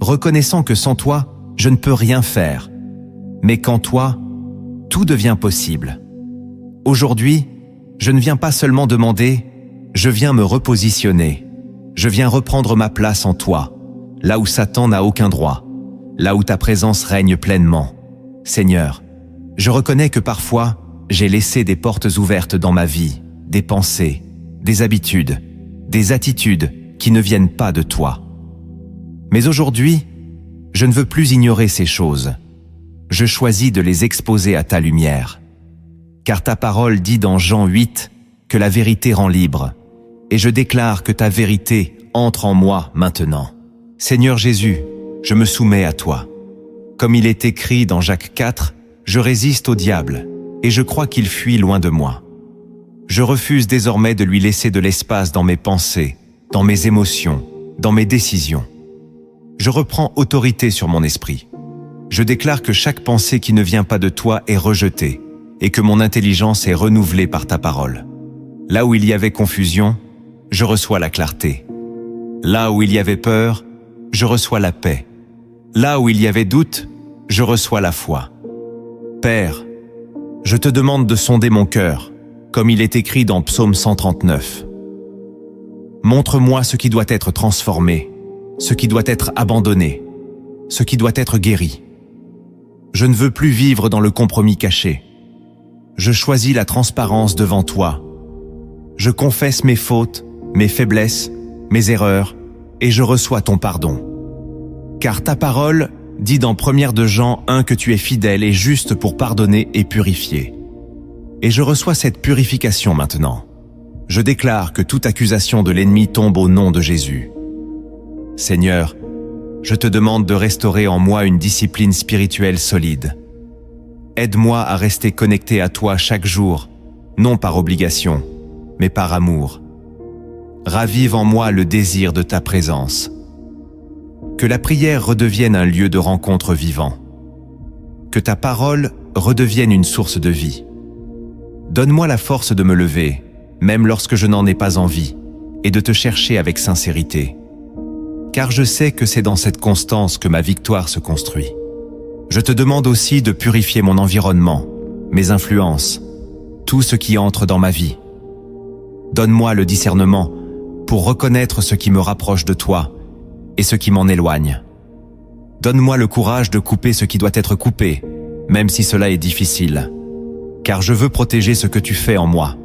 reconnaissant que sans toi, je ne peux rien faire, mais qu'en toi, tout devient possible. Aujourd'hui, je ne viens pas seulement demander, je viens me repositionner. Je viens reprendre ma place en toi, là où Satan n'a aucun droit, là où ta présence règne pleinement. Seigneur, je reconnais que parfois, j'ai laissé des portes ouvertes dans ma vie, des pensées, des habitudes, des attitudes qui ne viennent pas de toi. Mais aujourd'hui, je ne veux plus ignorer ces choses. Je choisis de les exposer à ta lumière. Car ta parole dit dans Jean 8 que la vérité rend libre, et je déclare que ta vérité entre en moi maintenant. Seigneur Jésus, je me soumets à toi. Comme il est écrit dans Jacques 4, je résiste au diable, et je crois qu'il fuit loin de moi. Je refuse désormais de lui laisser de l'espace dans mes pensées, dans mes émotions, dans mes décisions. Je reprends autorité sur mon esprit. Je déclare que chaque pensée qui ne vient pas de toi est rejetée, et que mon intelligence est renouvelée par ta parole. Là où il y avait confusion, je reçois la clarté. Là où il y avait peur, je reçois la paix. Là où il y avait doute, je reçois la foi. Père, je te demande de sonder mon cœur, comme il est écrit dans Psaume 139. Montre-moi ce qui doit être transformé, ce qui doit être abandonné, ce qui doit être guéri. Je ne veux plus vivre dans le compromis caché. je choisis la transparence devant toi. Je confesse mes fautes, mes faiblesses, mes erreurs, et je reçois ton pardon. Car ta parole dit dans 1 de Jean 1 que tu es fidèle et juste pour pardonner et purifier. Et je reçois cette purification maintenant. Je déclare que toute accusation de l'ennemi tombe au nom de Jésus. Seigneur, je te demande de restaurer en moi une discipline spirituelle solide. Aide-moi à rester connecté à toi chaque jour, non par obligation, mais par amour. Ravive en moi le désir de ta présence. Que la prière redevienne un lieu de rencontre vivant. Que ta parole redevienne une source de vie. Donne-moi la force de me lever, même lorsque je n'en ai pas envie, et de te chercher avec sincérité. Car je sais que c'est dans cette constance que ma victoire se construit. Je te demande aussi de purifier mon environnement, mes influences, tout ce qui entre dans ma vie. Donne-moi le discernement pour reconnaître ce qui me rapproche de toi et ce qui m'en éloigne. Donne-moi le courage de couper ce qui doit être coupé, même si cela est difficile. Car je veux protéger ce que tu fais en moi.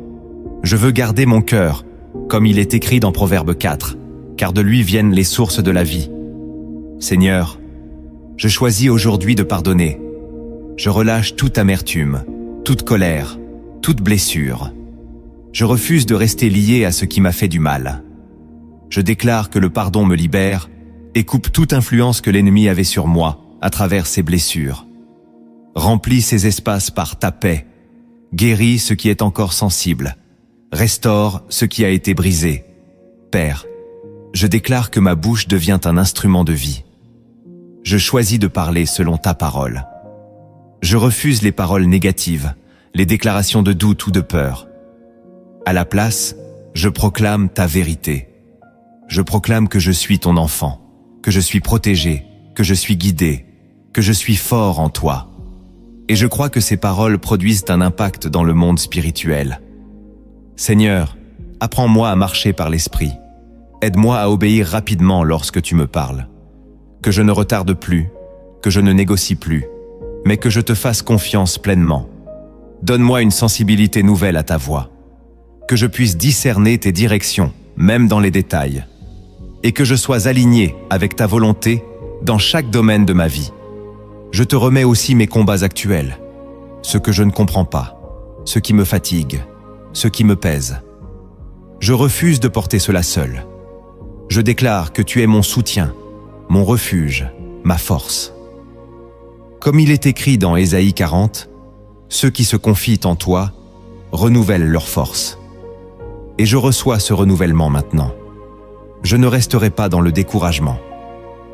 Je veux garder mon cœur, comme il est écrit dans Proverbe 4, car de lui viennent les sources de la vie. Seigneur, je choisis aujourd'hui de pardonner. Je relâche toute amertume, toute colère, toute blessure. Je refuse de rester lié à ce qui m'a fait du mal. Je déclare que le pardon me libère et coupe toute influence que l'ennemi avait sur moi à travers ses blessures. Remplis ces espaces par ta paix. Guéris ce qui est encore sensible. Restaure ce qui a été brisé. Père, je déclare que ma bouche devient un instrument de vie. Je choisis de parler selon ta parole. Je refuse les paroles négatives, les déclarations de doute ou de peur. À la place, je proclame ta vérité. Je proclame que je suis ton enfant, que je suis protégé, que je suis guidé, que je suis fort en toi. Et je crois que ces paroles produisent un impact dans le monde spirituel. Seigneur, apprends-moi à marcher par l'esprit. Aide-moi à obéir rapidement lorsque tu me parles. Que je ne retarde plus, que je ne négocie plus, mais que je te fasse confiance pleinement. Donne-moi une sensibilité nouvelle à ta voix. Que je puisse discerner tes directions, même dans les détails. Et que je sois aligné avec ta volonté dans chaque domaine de ma vie. Je te remets aussi mes combats actuels, ce que je ne comprends pas, ce qui me fatigue, ce qui me pèse. Je refuse de porter cela seul. Je déclare que tu es mon soutien, mon refuge, ma force. Comme il est écrit dans Ésaïe 40, ceux qui se confient en toi renouvellent leur force. Et je reçois ce renouvellement maintenant. Je ne resterai pas dans le découragement.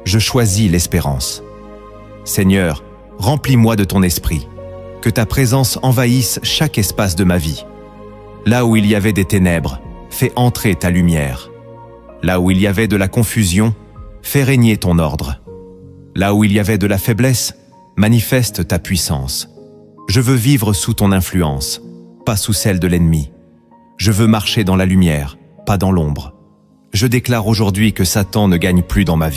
Je choisis l'espérance. Seigneur, remplis-moi de ton esprit, que ta présence envahisse chaque espace de ma vie. Là où il y avait des ténèbres, fais entrer ta lumière. Là où il y avait de la confusion, fais régner ton ordre. Là où il y avait de la faiblesse, manifeste ta puissance. Je veux vivre sous ton influence, pas sous celle de l'ennemi. Je veux marcher dans la lumière, pas dans l'ombre. Je déclare aujourd'hui que Satan ne gagne plus dans ma vie.